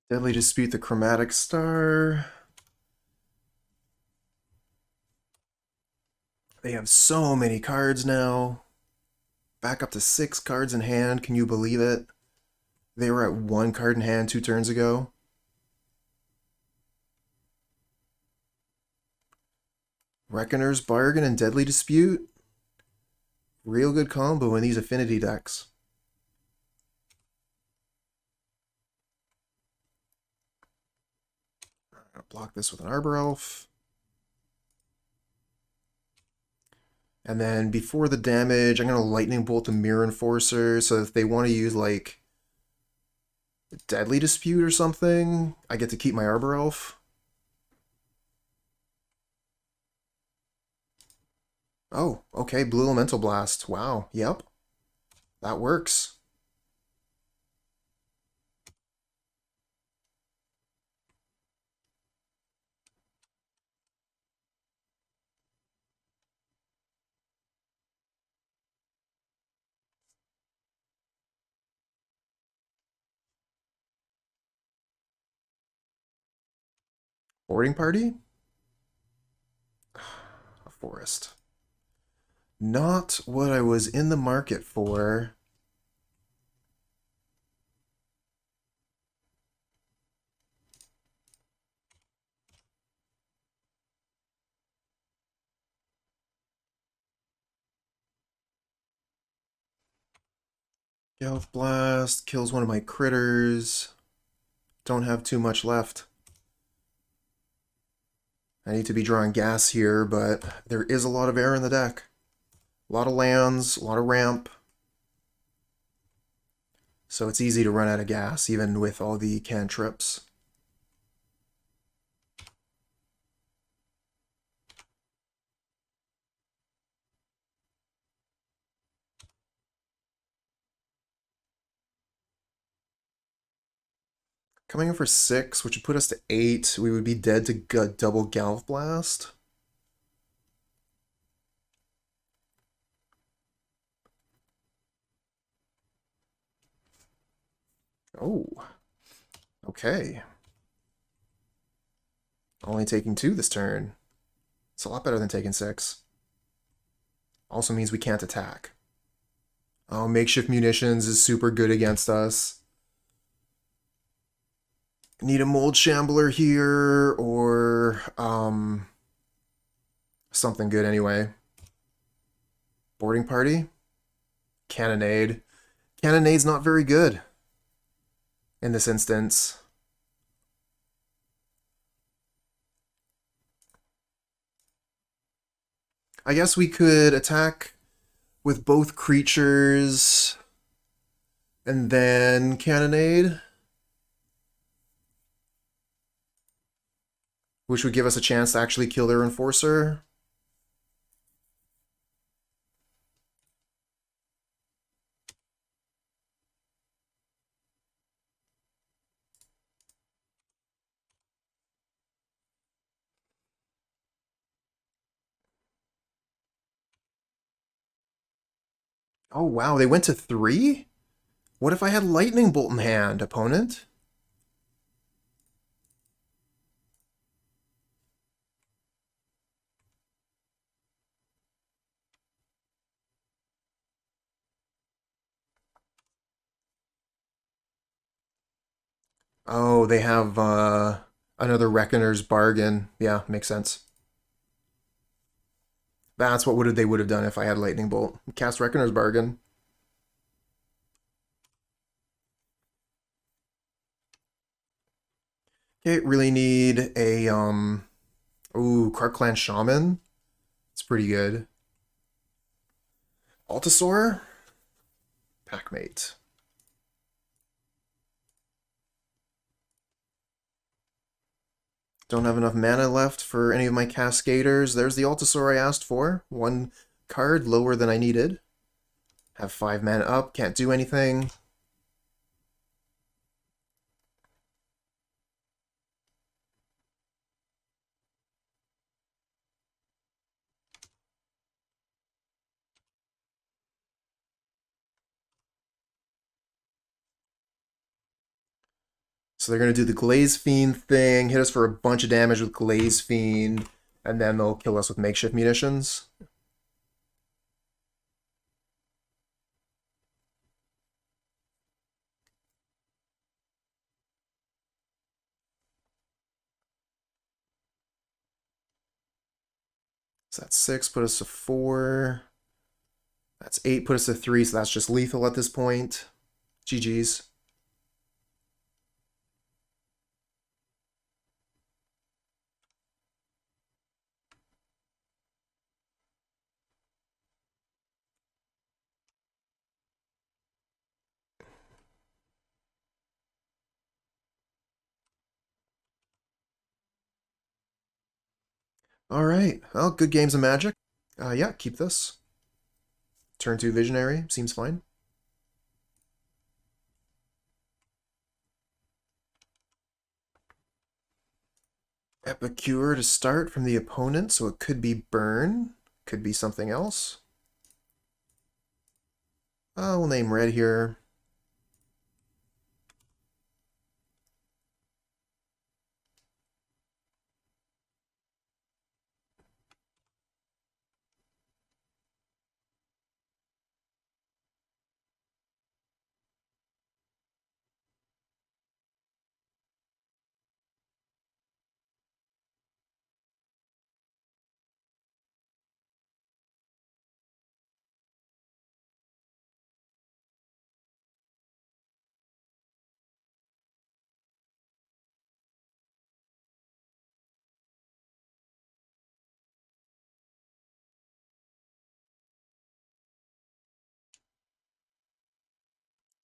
[SPEAKER 1] Deadly Dispute the Chromatic Star. They have so many cards now. Back up to 6 cards in hand. Can you believe it? They were at 1 card in hand 2 turns ago. Reckoner's Bargain and Deadly Dispute. Real good combo in these Affinity decks. I'm going to block this with an Arbor Elf. And then before the damage, I'm going to Lightning Bolt the Mirror Enforcer, so if they want to use, like, Deadly Dispute or something, I get to keep my Arbor Elf. Oh, okay, Blue Elemental Blast. Wow, yep. That works. Boarding Party? A forest. Not what I was in the market for. Elf Blast kills one of my critters. Don't have too much left. I need to be drawing gas here, but there is a lot of air in the deck. A lot of lands, a lot of ramp. So it's easy to run out of gas, even with all the cantrips. Coming in for 6, which would put us to 8. We would be dead to double Galv Blast. Oh. Okay. Only taking 2 this turn. It's a lot better than taking 6. Also means we can't attack. Oh, Makeshift Munitions is super good against us. Need a Mold Shambler here, or something good anyway. Boarding Party? Cannonade. Cannonade's not very good in this instance. I guess we could attack with both creatures and then Cannonade, which would give us a chance to actually kill their Enforcer. Oh, wow, they went to 3? What if I had Lightning Bolt in hand, opponent? Oh, they have another Reckoner's Bargain. Yeah, makes sense. That's what they would have done if I had Lightning Bolt. Cast Reckoner's Bargain. Okay, really need a ooh, Krark Clan Shaman. It's pretty good. Altisaur, Packmate. Don't have enough mana left for any of my Cascaders. There's the Altisaur I asked for. 1 card lower than I needed. Have 5 mana up, can't do anything. So they're going to do the Glaze Fiend thing, hit us for a bunch of damage with Glaze Fiend, and then they'll kill us with Makeshift Munitions. So that's 6, put us to 4. That's 8, put us to 3, so that's just lethal at this point. GG's. Alright, well, good games of Magic. Yeah, keep this. Turn 2 Visionary, seems fine. Epicure to start from the opponent, so it could be Burn, could be something else. We'll name red here.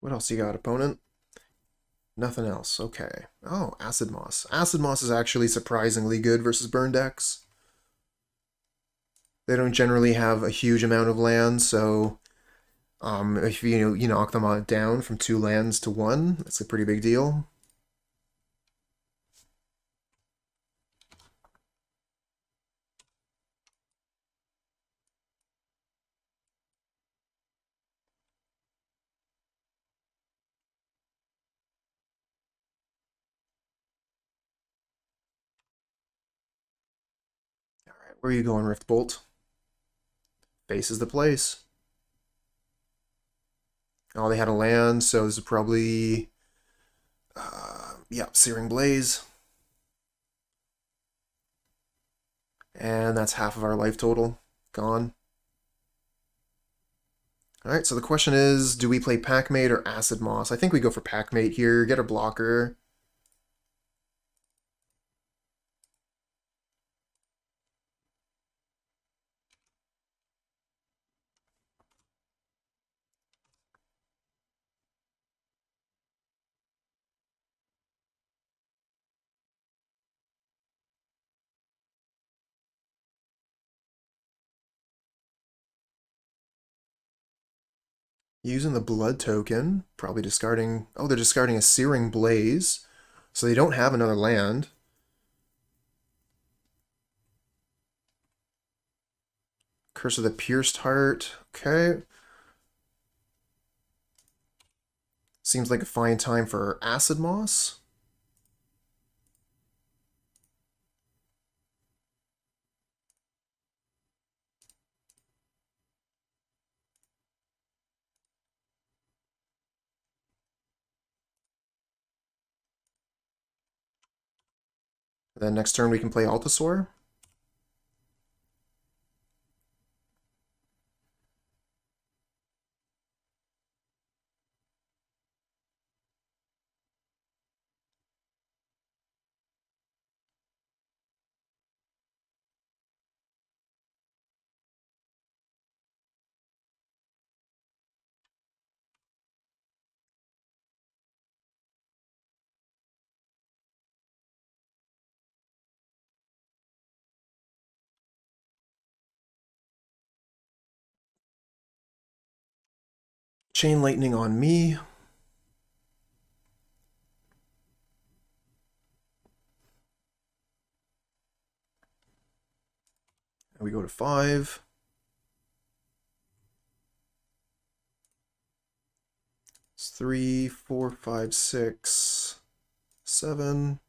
[SPEAKER 1] What else you got, opponent? Nothing else. Okay. Oh, Acid-Moss. Acid-Moss is actually surprisingly good versus burn decks. They don't generally have a huge amount of lands, so if you knock them down from 2 lands to 1, that's a pretty big deal. All right, where are you going, Riftbolt? Base is the place. Oh, they had a land, so this is probably yeah, Searing Blaze. And that's half of our life total. Gone. Alright, so the question is, do we play Packmate or Acid-Moss? I think we go for Packmate here, get a blocker. Using the blood token, probably discarding... Oh, they're discarding a Searing Blaze, so they don't have another land. Curse of the Pierced Heart, okay. Seems like a fine time for Acid-Moss. Then next turn we can play Altisaur. Chain Lightning on me. And we go to 5. It's 3, 4, 5, 6, 7.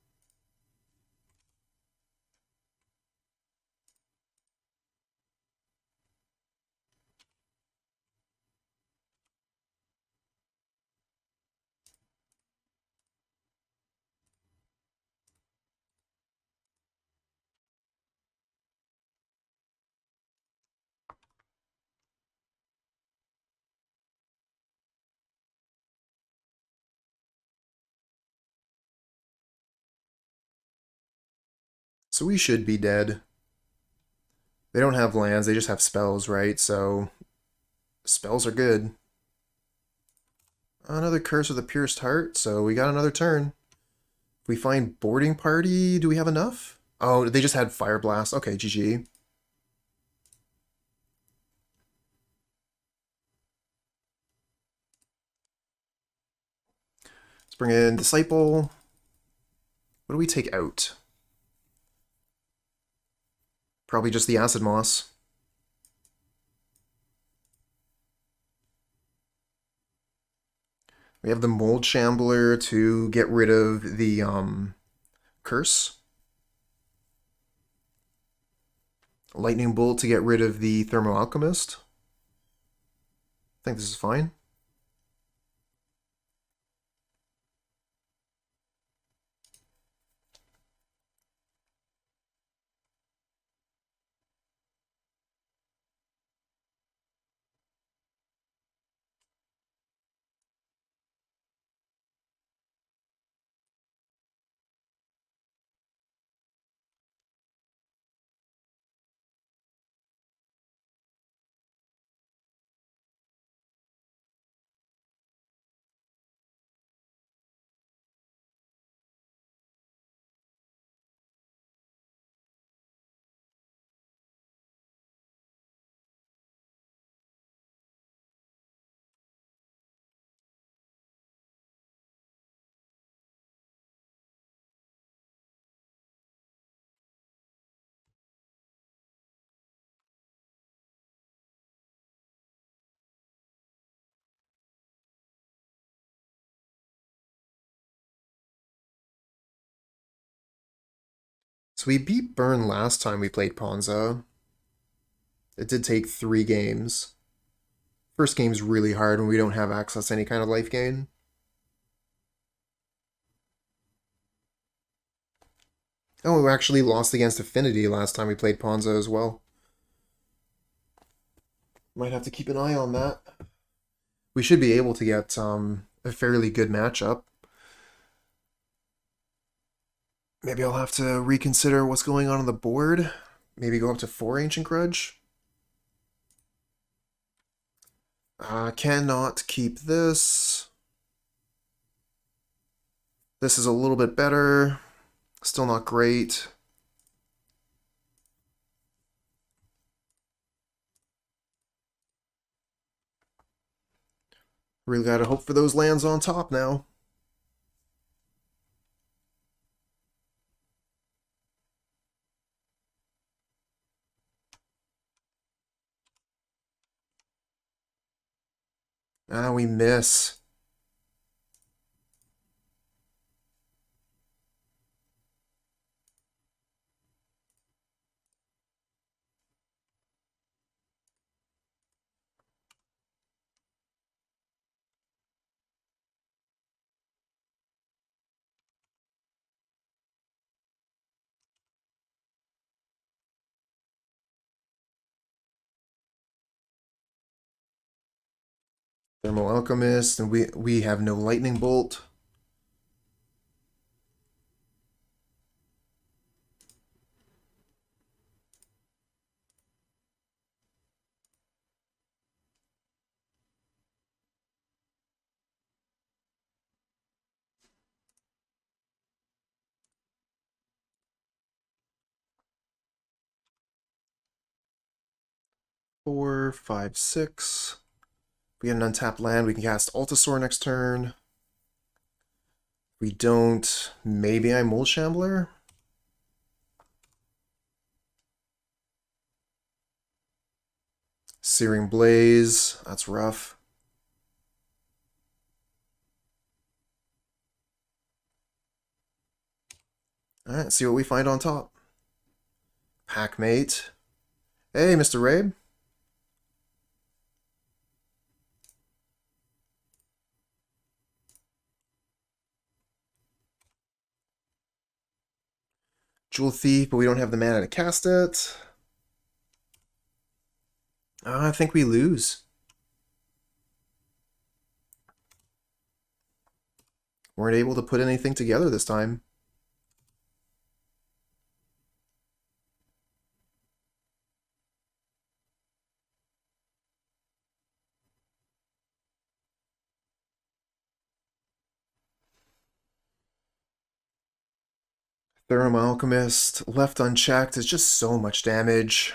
[SPEAKER 1] So we should be dead. They don't have lands, they just have spells, right? So spells are good. Another Curse of the Pierced Heart, so we got another turn. If we find Boarding Party, do we have enough? Oh, they just had Fire Blast. Okay, GG. Let's bring in Disciple. What do we take out? Probably just the Acid-Moss. We have the Mold Shambler to get rid of the Curse. Lightning Bolt to get rid of the Thermo Alchemist. I think this is fine. So we beat Burn last time we played Ponza. It did take 3 games. First game's really hard when we don't have access to any kind of life gain. Oh, we actually lost against Affinity last time we played Ponza as well. Might have to keep an eye on that. We should be able to get a fairly good matchup. Maybe I'll have to reconsider what's going on the board. Maybe go up to 4 Ancient Grudge. Cannot keep this. This is a little bit better. Still not great. Really gotta hope for those lands on top now. We miss. Thermal Alchemist, and we have no Lightning Bolt. Four, five, six. We get an untapped land. We can cast Altisaur next turn. We don't. Maybe I Mold Shambler. Searing Blaze. That's rough. Alright, see what we find on top. Packmate. Hey, Mr. Rabe. Jewel Thief, but we don't have the mana to cast it. I think we lose. Weren't able to put anything together this time. Thermal Alchemist, left unchecked, is just so much damage.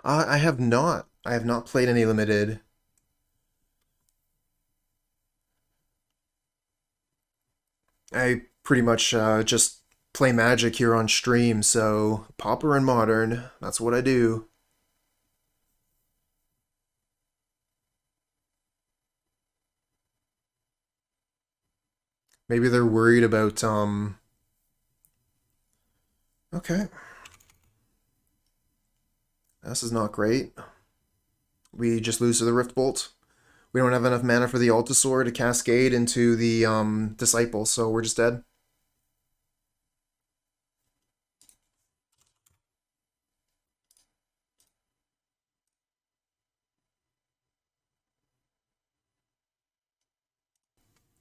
[SPEAKER 1] I have not. I have not played any limited. I pretty much just play Magic here on stream, so Pauper and Modern, that's what I do. Maybe they're worried about, Okay. This is not great. We just lose to the Rift Bolt. We don't have enough mana for the Altisaur to cascade into the Disciple, so we're just dead.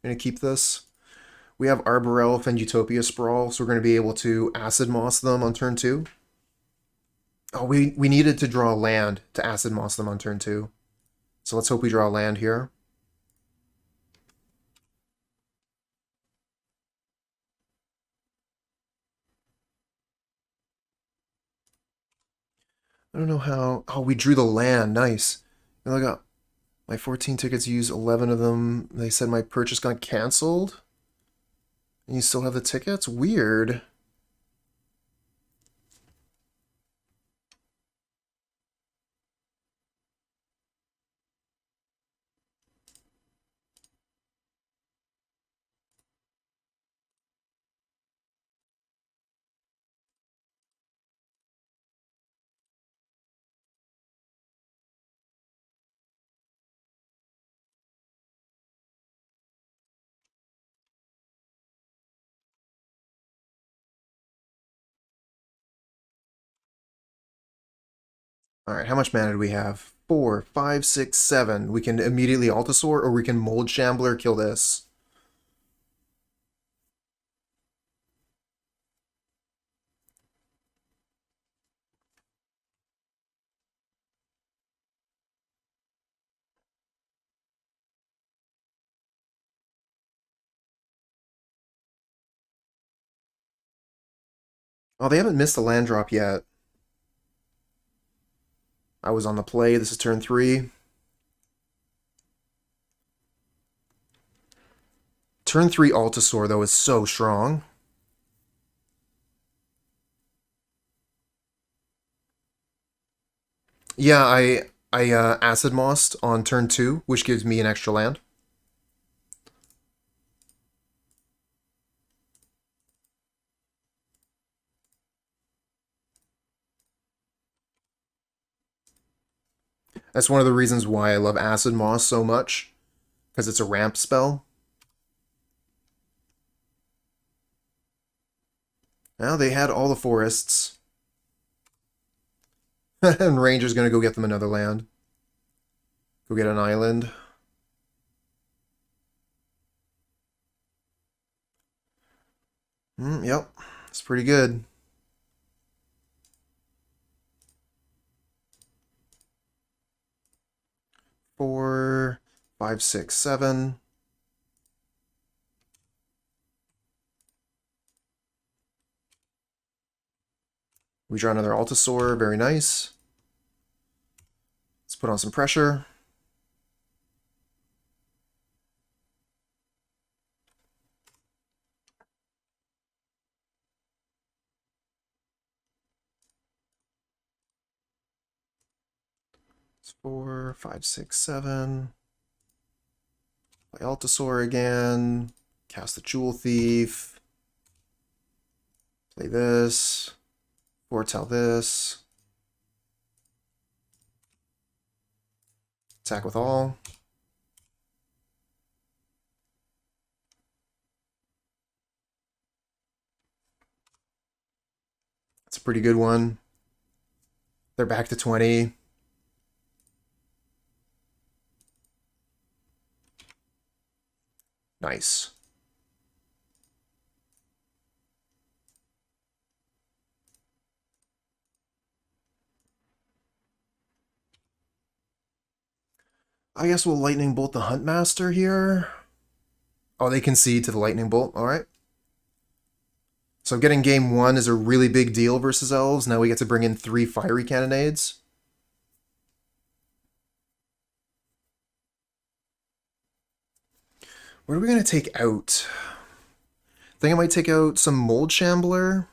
[SPEAKER 1] I'm gonna keep this. We have Arbor Elf and Utopia Sprawl, so we're gonna be able to Acid-Moss them on turn 2. Oh, we needed to draw land to Acid-Moss them on turn 2. So let's hope we draw land here. I don't know how... Oh, we drew the land. Nice. And I got my 14 tickets, used 11 of them. They said my purchase got canceled. And you still have the tickets? Weird. Alright, how much mana do we have? 4, 5, 6, 7. We can immediately Altisaur, or we can Mold Shambler, kill this. Oh, they haven't missed a land drop yet. I was on the play. This is turn 3. Turn 3 Altisaur, though, is so strong. Yeah, I Acid-Mossed on turn 2, which gives me an extra land. That's one of the reasons why I love Acid-Moss so much, because it's a ramp spell. Now they had all the forests. And Ranger's gonna go get them another land. Go get an island. Yep, it's pretty good. Four, five, six, seven. We draw another Altisaur, very nice. Let's put on some pressure. It's 4, 5, 6, 7. Play Altisaur again. Cast the Jewel Thief. Play this. Foretell this. Attack with all. That's a pretty good one. They're back to 20. Nice. I guess we'll Lightning Bolt the Huntmaster here. Oh, they concede to the Lightning Bolt. All right. So getting game 1 is a really big deal versus Elves. Now we get to bring in 3 Fiery Cannonades. What are we going to take out? I think I might take out some Mold Shambler.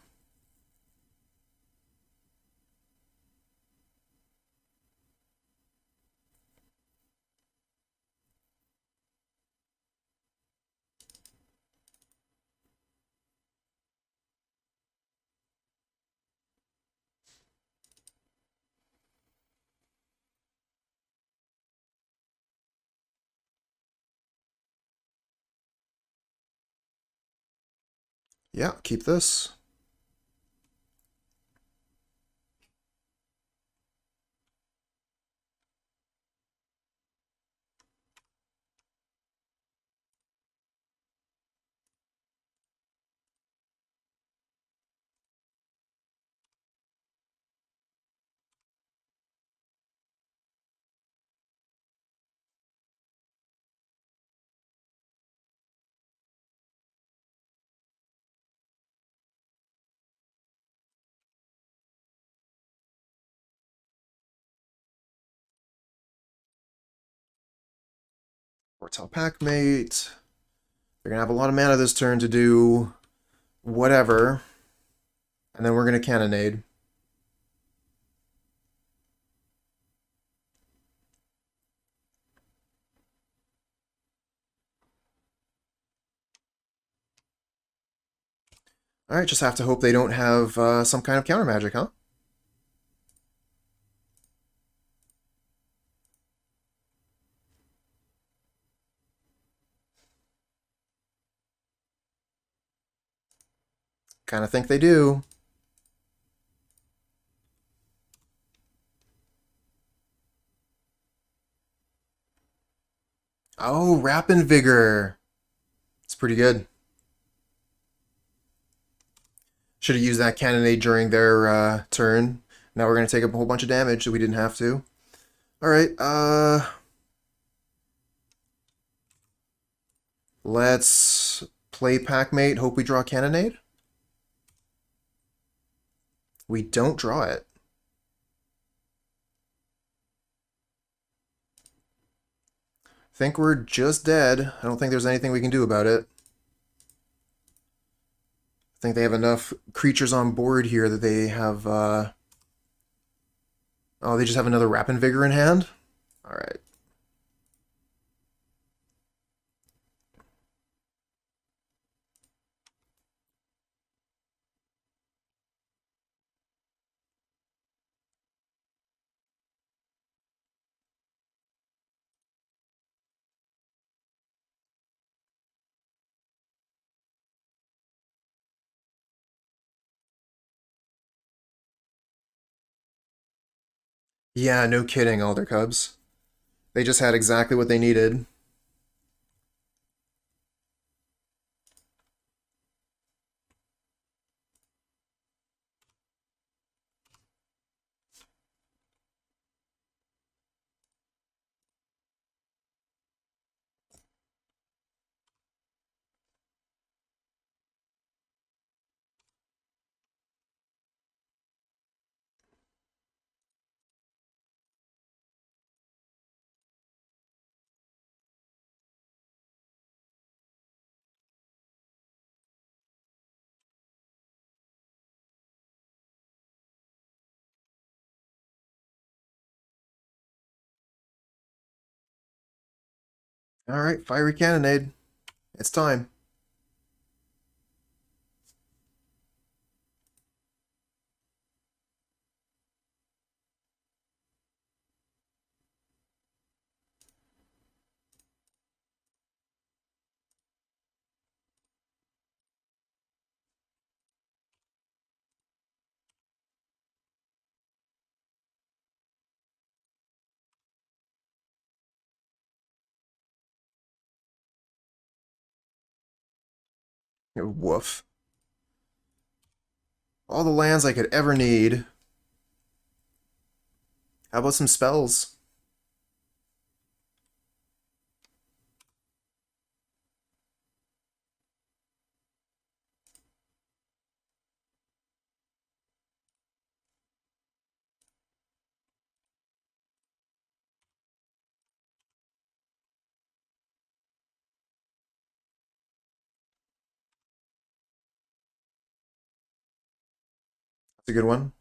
[SPEAKER 1] Yeah, keep this. Foretell Packmate. They're going to have a lot of mana this turn to do whatever. And then we're going to Cannonade. Alright, just have to hope they don't have some kind of counter magic, huh? Kind of think they do. Oh, Rapid Vigor. It's pretty good. Should have used that Cannonade during their turn. Now we're going to take a whole bunch of damage that we didn't have to. Alright, let's play Packmate, hope we draw Cannonade. We don't draw it. Think we're just dead. I don't think there's anything we can do about it. I think they have enough creatures on board here that they have, oh, they just have another Rapid Vigor in hand? Alright. Yeah, no kidding, Alder Cubs. They just had exactly what they needed. Alright, Fiery Cannonade. It's time. Woof. All the lands I could ever need. How about some spells? That's a good one.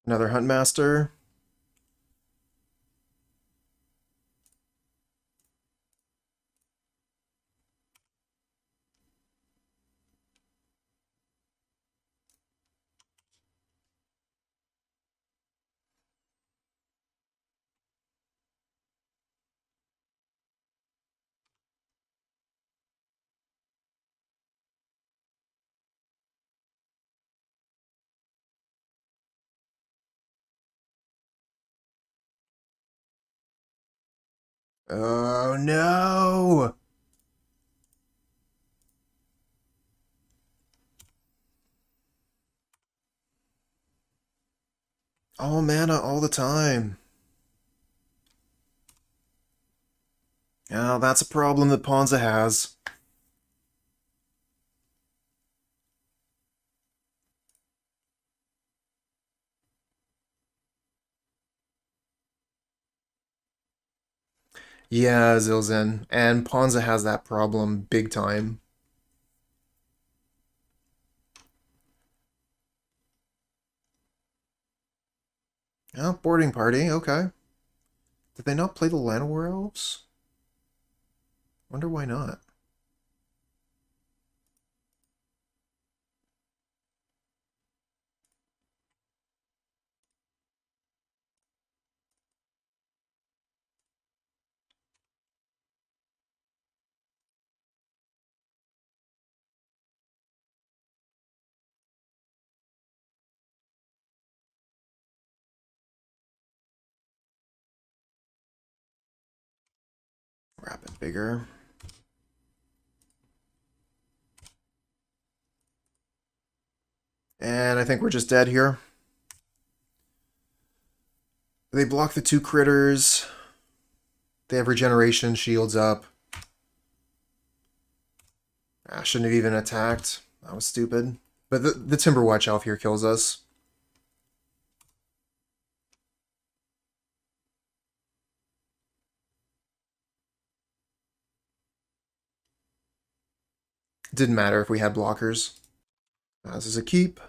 [SPEAKER 1] Another Huntmaster. Oh no! All mana all the time. Oh, that's a problem that Ponza has. Yeah, Zilzin. And Ponza has that problem big time. Oh, boarding party, okay. Did they not play the Llanowar Elves? Wonder why not. Wrap it bigger. And I think we're just dead here. They block the two critters. They have regeneration, shields up. I shouldn't have even attacked. That was stupid. But the Timberwatch Elf here kills us. Didn't matter if we had blockers. This is a keep.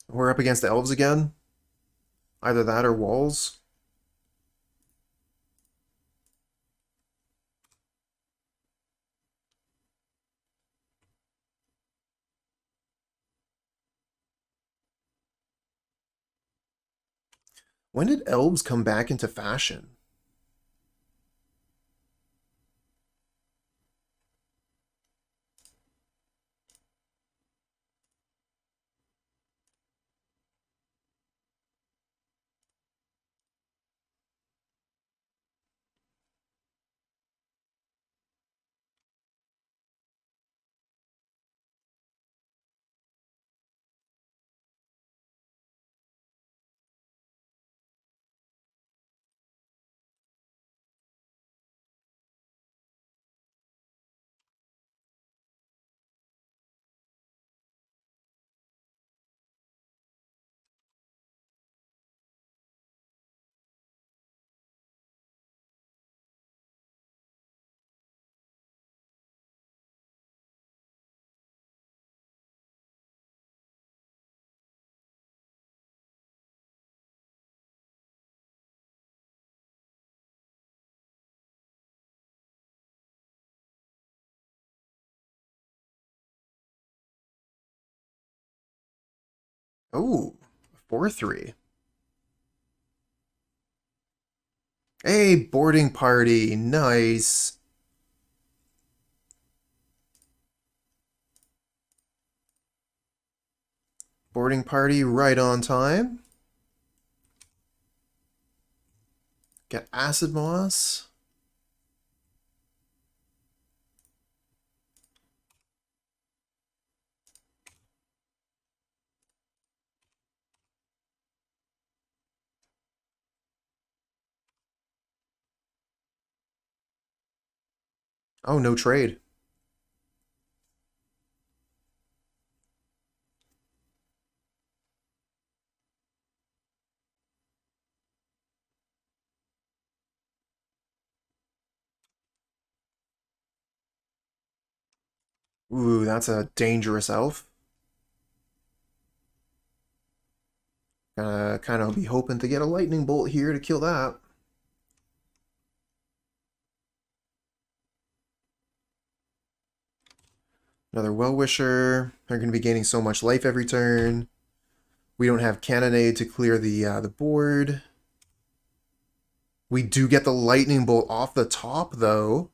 [SPEAKER 1] We're up against the Elves again. Either that or walls. When did elves come back into fashion? Oh, 4-3. Hey, boarding party. Nice. Boarding party right on time. Get Acid-Moss. Oh, no trade. Ooh, that's a dangerous elf. Kind of be hoping to get a lightning bolt here to kill that. Another Well-Wisher. They're going to be gaining so much life every turn. We don't have Cannonade to clear the board. We do get the lightning bolt off the top, though.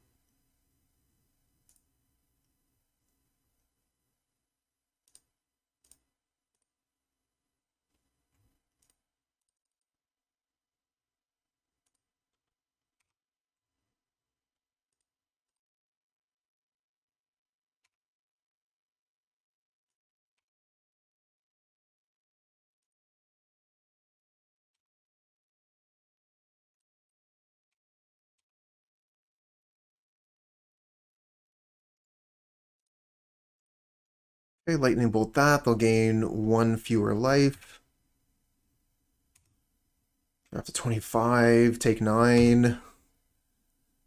[SPEAKER 1] Okay, lightning bolt that. They'll gain 1 fewer life. Up to 25, take 9.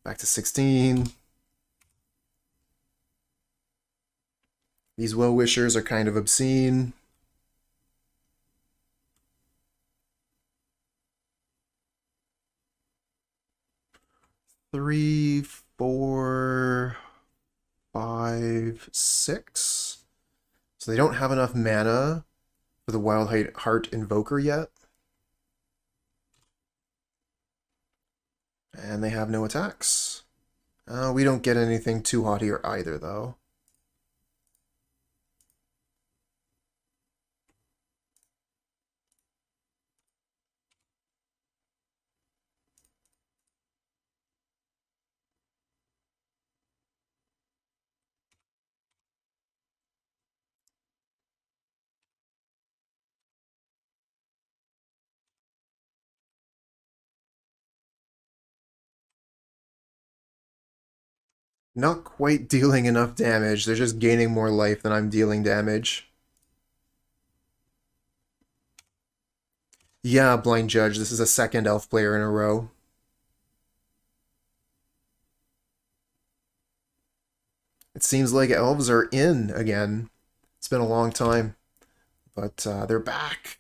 [SPEAKER 1] Back to 16. These Well-Wishers are kind of obscene. Three, 4, 5, 6. So they don't have enough mana for the Wild Heart Invoker yet. And they have no attacks. We don't get anything too hot here either, though. Not quite dealing enough damage. They're just gaining more life than I'm dealing damage. Yeah, Blind Judge. This is a second elf player in a row. It seems like elves are in again. It's been a long time, but they're back.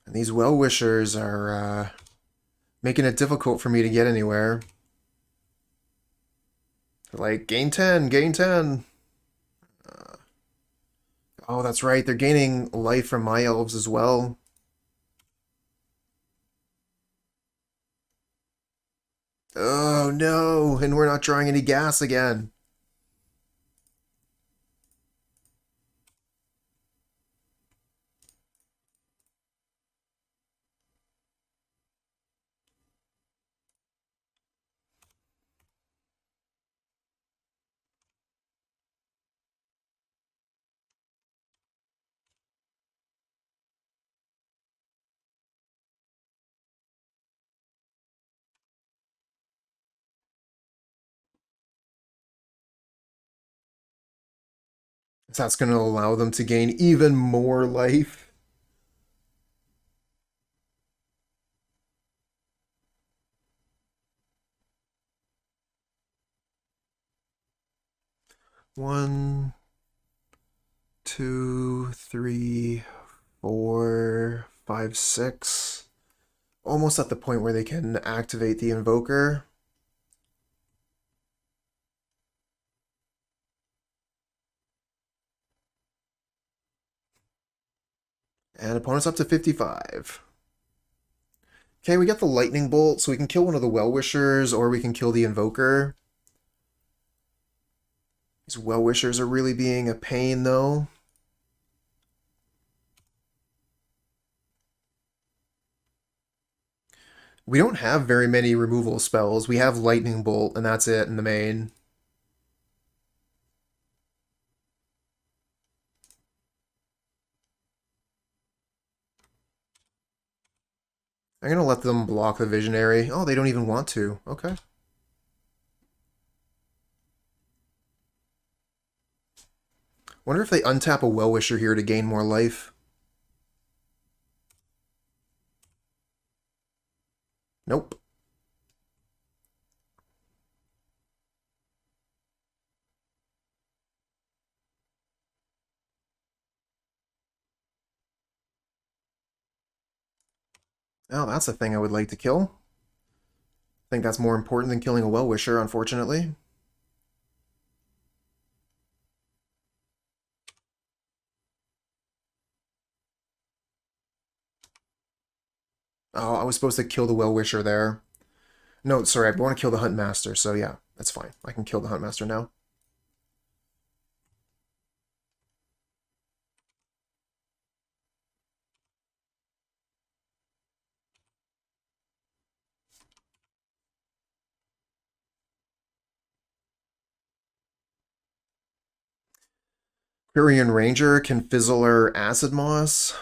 [SPEAKER 1] And these Well-Wishers are making it difficult for me to get anywhere. They're like, gain 10, gain 10. Oh, that's right. They're gaining life from my elves as well. Oh, no. And we're not drawing any gas again. That's going to allow them to gain even more life. One, two, three, four, five, six. Almost at the point where they can activate the Invoker. And opponent's up to 55. Okay, we got the Lightning Bolt, so we can kill one of the Well-Wishers, or we can kill the Invoker. These Well-Wishers are really being a pain, though. We don't have very many removal spells. We have Lightning Bolt, and that's it in the main. I'm going to let them block the Visionary. Oh, they don't even want to. Okay. Wonder if they untap a Well-Wisher here to gain more life. Nope. Oh, that's a thing I would like to kill. I think that's more important than killing a Well-Wisher, unfortunately. Oh, I was supposed to kill the Well-Wisher there. No, sorry, I want to kill the Huntmaster, so yeah, that's fine. I can kill the Huntmaster now. Quirion Ranger can Fizzler Acid-Moss.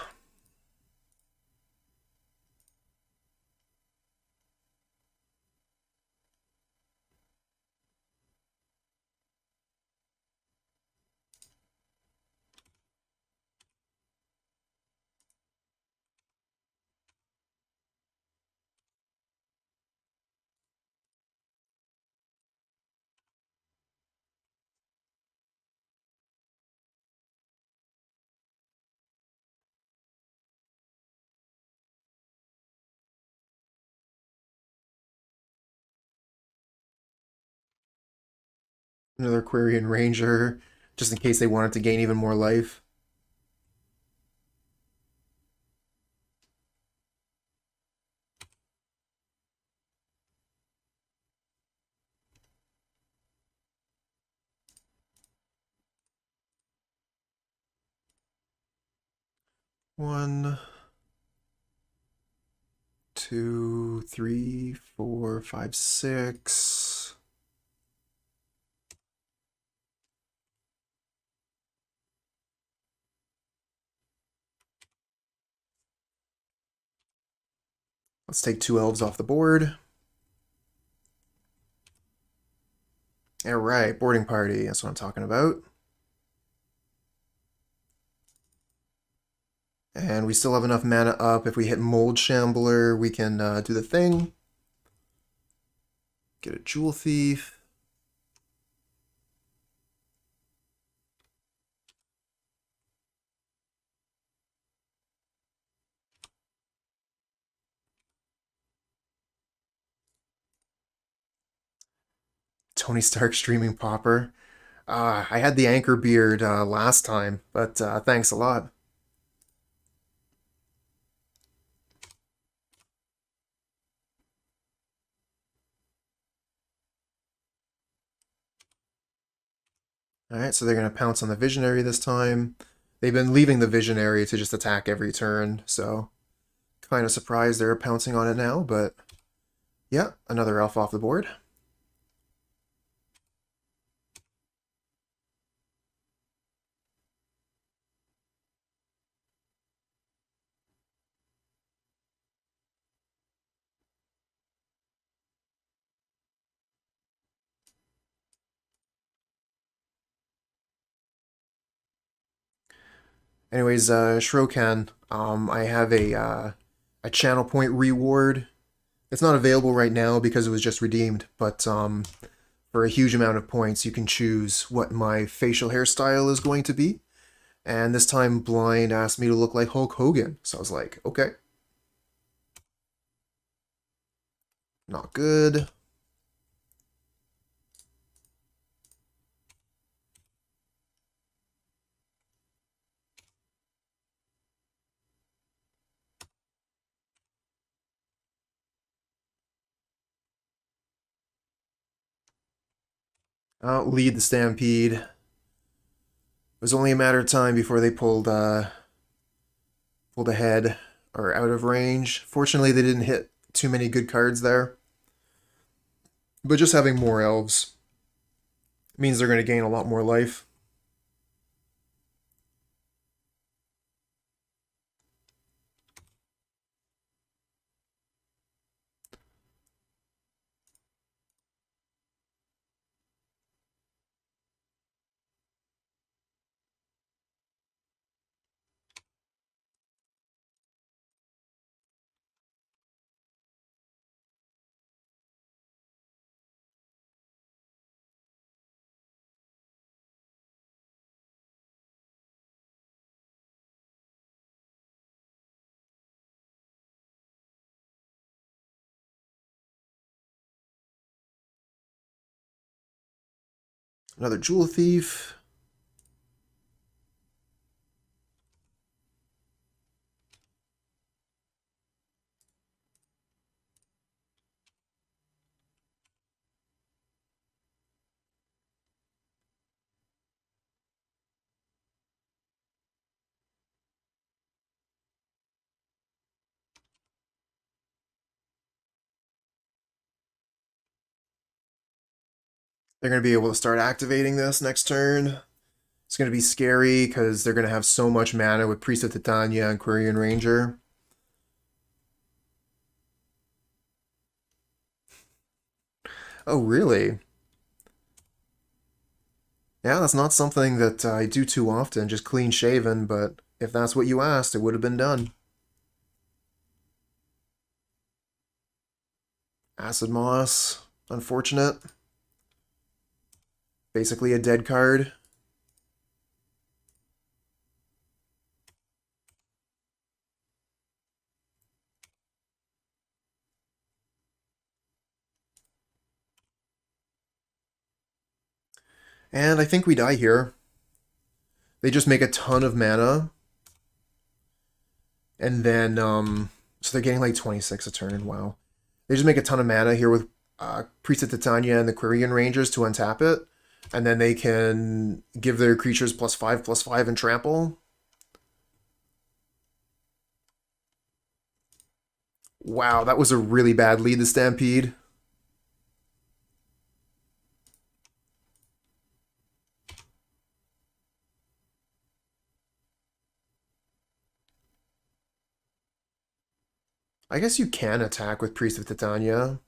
[SPEAKER 1] Another Quirion Ranger, just in case they wanted to gain even more life. One, two, three, four, five, six. Let's take two elves off the board. All right, boarding party. That's what I'm talking about. And we still have enough mana up. If we hit Mold Shambler, we can do the thing. Get a Jewel Thief. Tony Stark streaming Pauper. I had the anchor beard last time, but thanks a lot. Alright, so they're going to pounce on the Visionary this time. They've been leaving the Visionary to just attack every turn, so kind of surprised they're pouncing on it now, but yeah, another elf off the board. Anyways, Shrokan, I have a channel point reward. It's not available right now because it was just redeemed, but for a huge amount of points, you can choose what my facial hairstyle is going to be. And this time, Blind asked me to look like Hulk Hogan, so I was like, okay. Not good. Lead the Stampede. It was only a matter of time before they pulled ahead or out of range. Fortunately, they didn't hit too many good cards there. But just having more elves means they're going to gain a lot more life. Another Jewel Thief. They're going to be able to start activating this next turn. It's going to be scary because they're going to have so much mana with Priest of Titania and Quirion Ranger. Oh, really? Yeah, that's not something that I do too often, just clean shaven, but if that's what you asked, it would have been done. Acid-Moss, unfortunate. Basically a dead card. And I think we die here. They just make a ton of mana. And then, so they're getting like 26 a turn, wow. They just make a ton of mana here with Priest of Titania and the Quirion Rangers to untap it. And then they can give their creatures +5/+5 and trample. Wow, that was a really bad lead, the Stampede. I guess you can attack with Priest of Titania,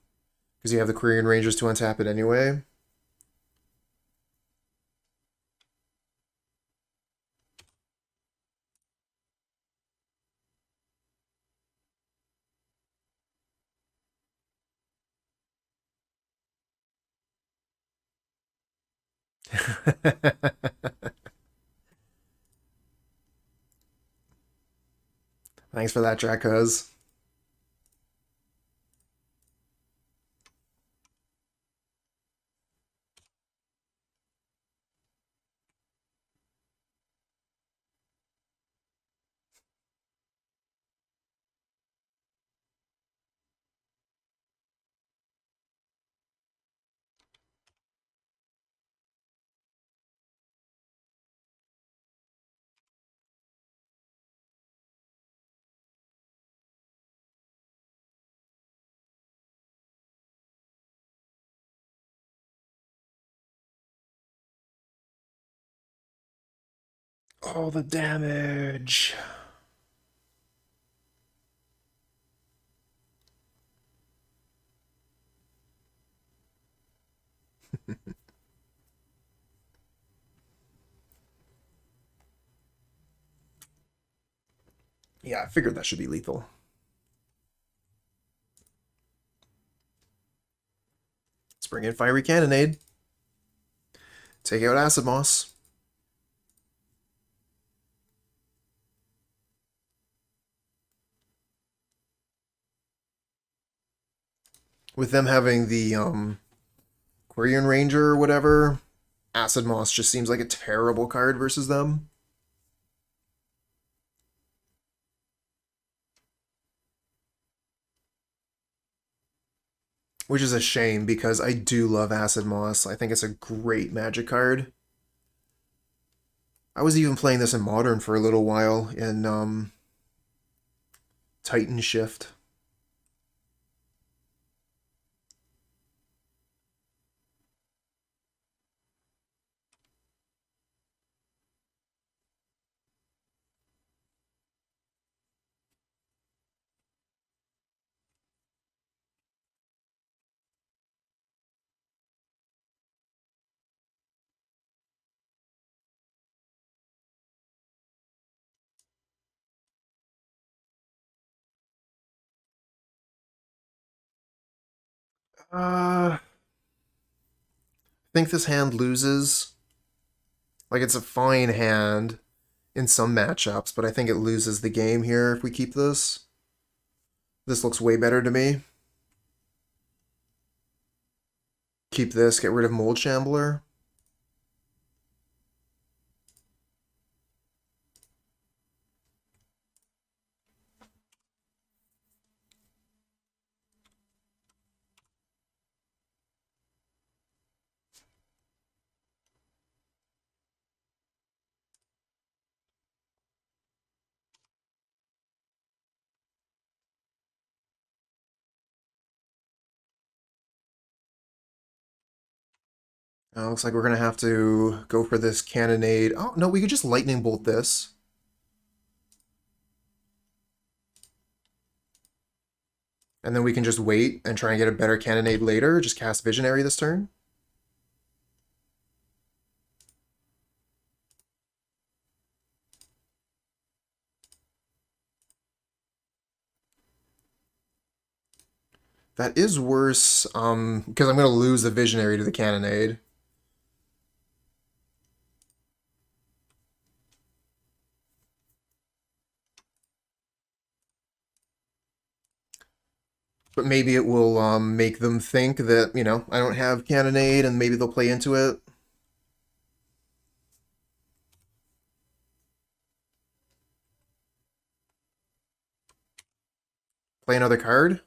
[SPEAKER 1] because you have the Quirion Rangers to untap it anyway. Thanks for that, Dracos. Oh, the damage. Yeah, I figured that should be lethal. Let's bring in Fiery Cannonade. Take out Acid-Moss. With them having the Quirion Ranger or whatever, Acid-Moss just seems like a terrible card versus them. Which is a shame because I do love Acid-Moss. I think it's a great Magic card. I was even playing this in Modern for a little while in Titan Shift. I think this hand loses. Like, it's a fine hand in some matchups, but I think it loses the game here if we keep this. This looks way better to me. Keep this, get rid of Mold Shambler. Looks like we're going to have to go for this Cannonade. Oh, no, we could just Lightning Bolt this. And then we can just wait and try and get a better Cannonade later. Just cast Visionary this turn. That is worse, because I'm going to lose the Visionary to the Cannonade. But maybe it will make them think that, you know, I don't have Cannonade, and maybe they'll play into it. Play another card.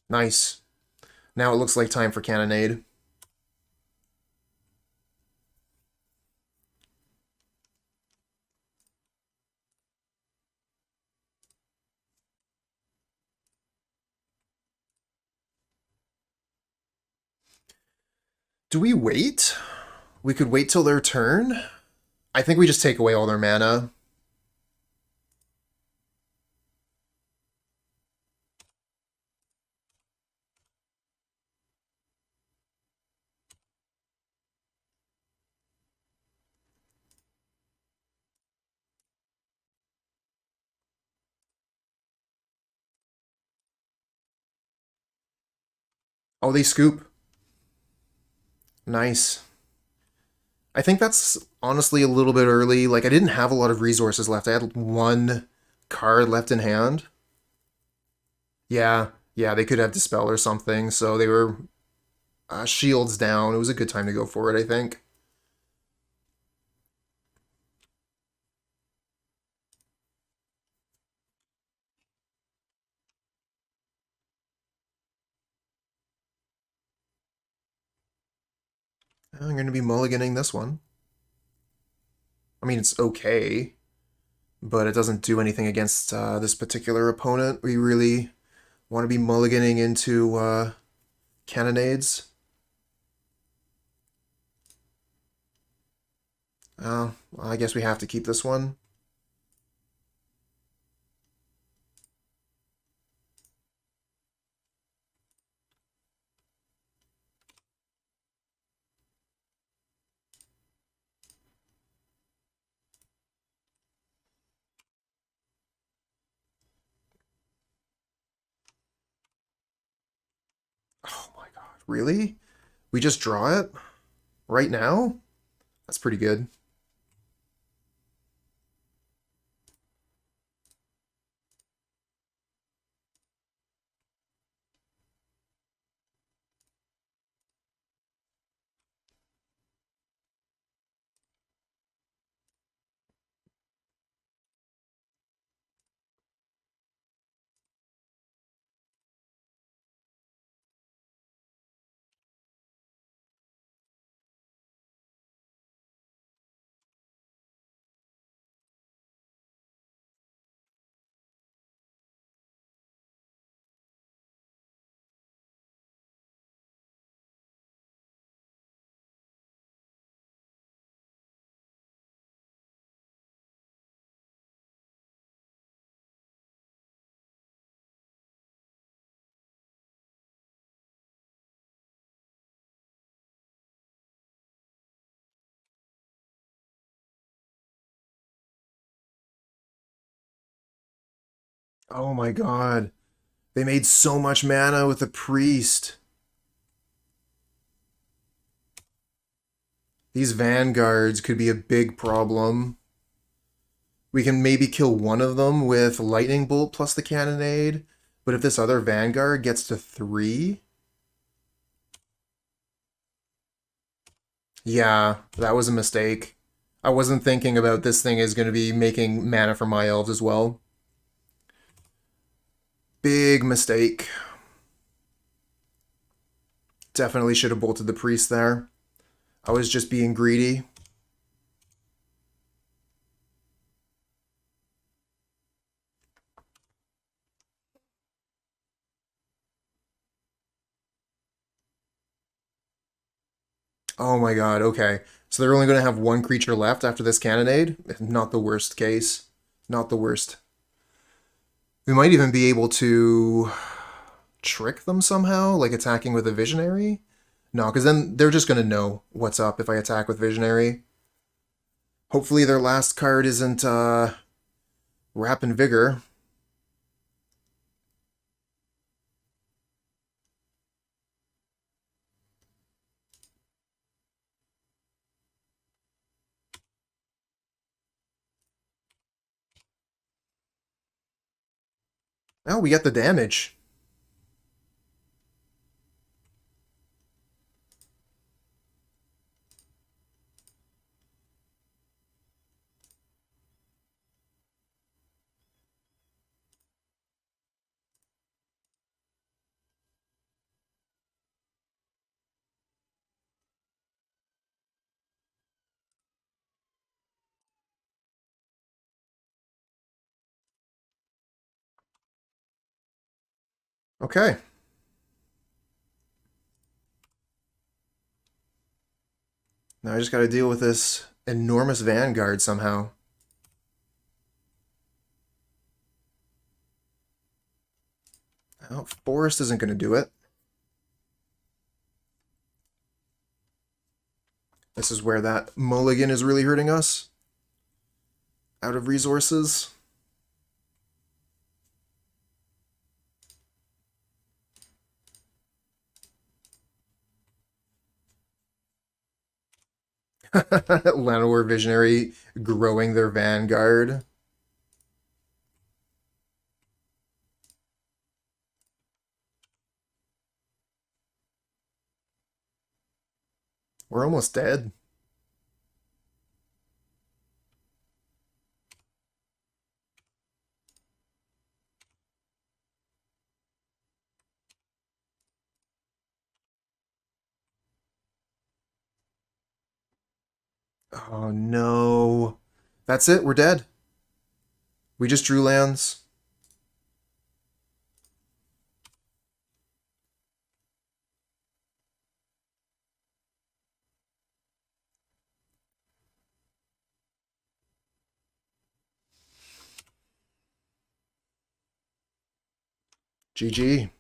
[SPEAKER 1] Nice. Now it looks like time for Cannonade. Do we wait? We could wait till their turn. I think we just take away all their mana. Oh, they scoop. Nice. I think that's honestly a little bit early. Like, I didn't have a lot of resources left. I had one card left in hand. Yeah, they could have Dispel or something, so they were shields down. It was a good time to go for it, I think. I'm going to be mulliganing this one. I mean, it's okay, but it doesn't do anything against this particular opponent. We really want to be mulliganing into Cannonades. Well, I guess we have to keep this one. Oh my god, really? We just draw it? Right now? That's pretty good. Oh my god. They made so much mana with the priest. These vanguards could be a big problem. We can maybe kill one of them with lightning bolt plus the cannonade, but if this other vanguard gets to 3, yeah, that was a mistake. I wasn't thinking about this thing is going to be making mana for my elves as well. Big mistake. Definitely should have bolted the priest there. I was just being greedy. Oh my god, okay. So they're only going to have one creature left after this cannonade? Not the worst case. Not the worst. We might even be able to trick them somehow, like attacking with a Visionary? No, because then they're just going to know what's up if I attack with Visionary. Hopefully their last card isn't Wrap and Vigor. Oh, we get the damage. Okay. Now I just got to deal with this enormous Vanguard somehow. Oh, Forest isn't going to do it. This is where that mulligan is really hurting us. Out of resources. Llanowar Visionary growing their Vanguard. We're almost dead. Oh no. That's it, we're dead. We just drew lands. GG.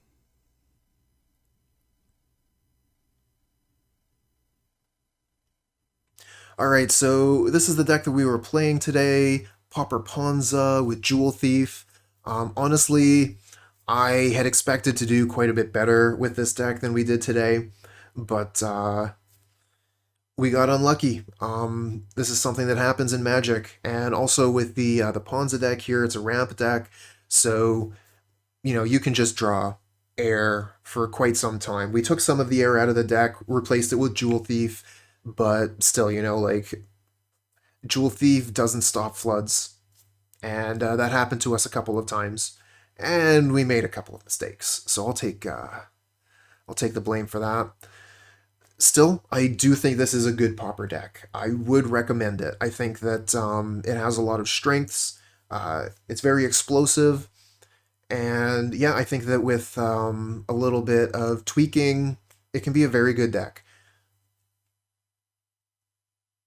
[SPEAKER 1] Alright, so this is the deck that we were playing today. Pauper Ponza with Jewel Thief. Honestly, I had expected to do quite a bit better with this deck than we did today, but we got unlucky. This is something that happens in Magic, and also with the Ponza deck here, it's a ramp deck, so you can just draw air for quite some time. We took some of the air out of the deck, replaced it with Jewel Thief, but still, like Jewel Thief doesn't stop floods, and that happened to us a couple of times, and we made a couple of mistakes. So I'll take the blame for that. Still, I do think this is a good Pauper deck. I would recommend it. I think that it has a lot of strengths. It's very explosive. And yeah, I think that with a little bit of tweaking, it can be a very good deck.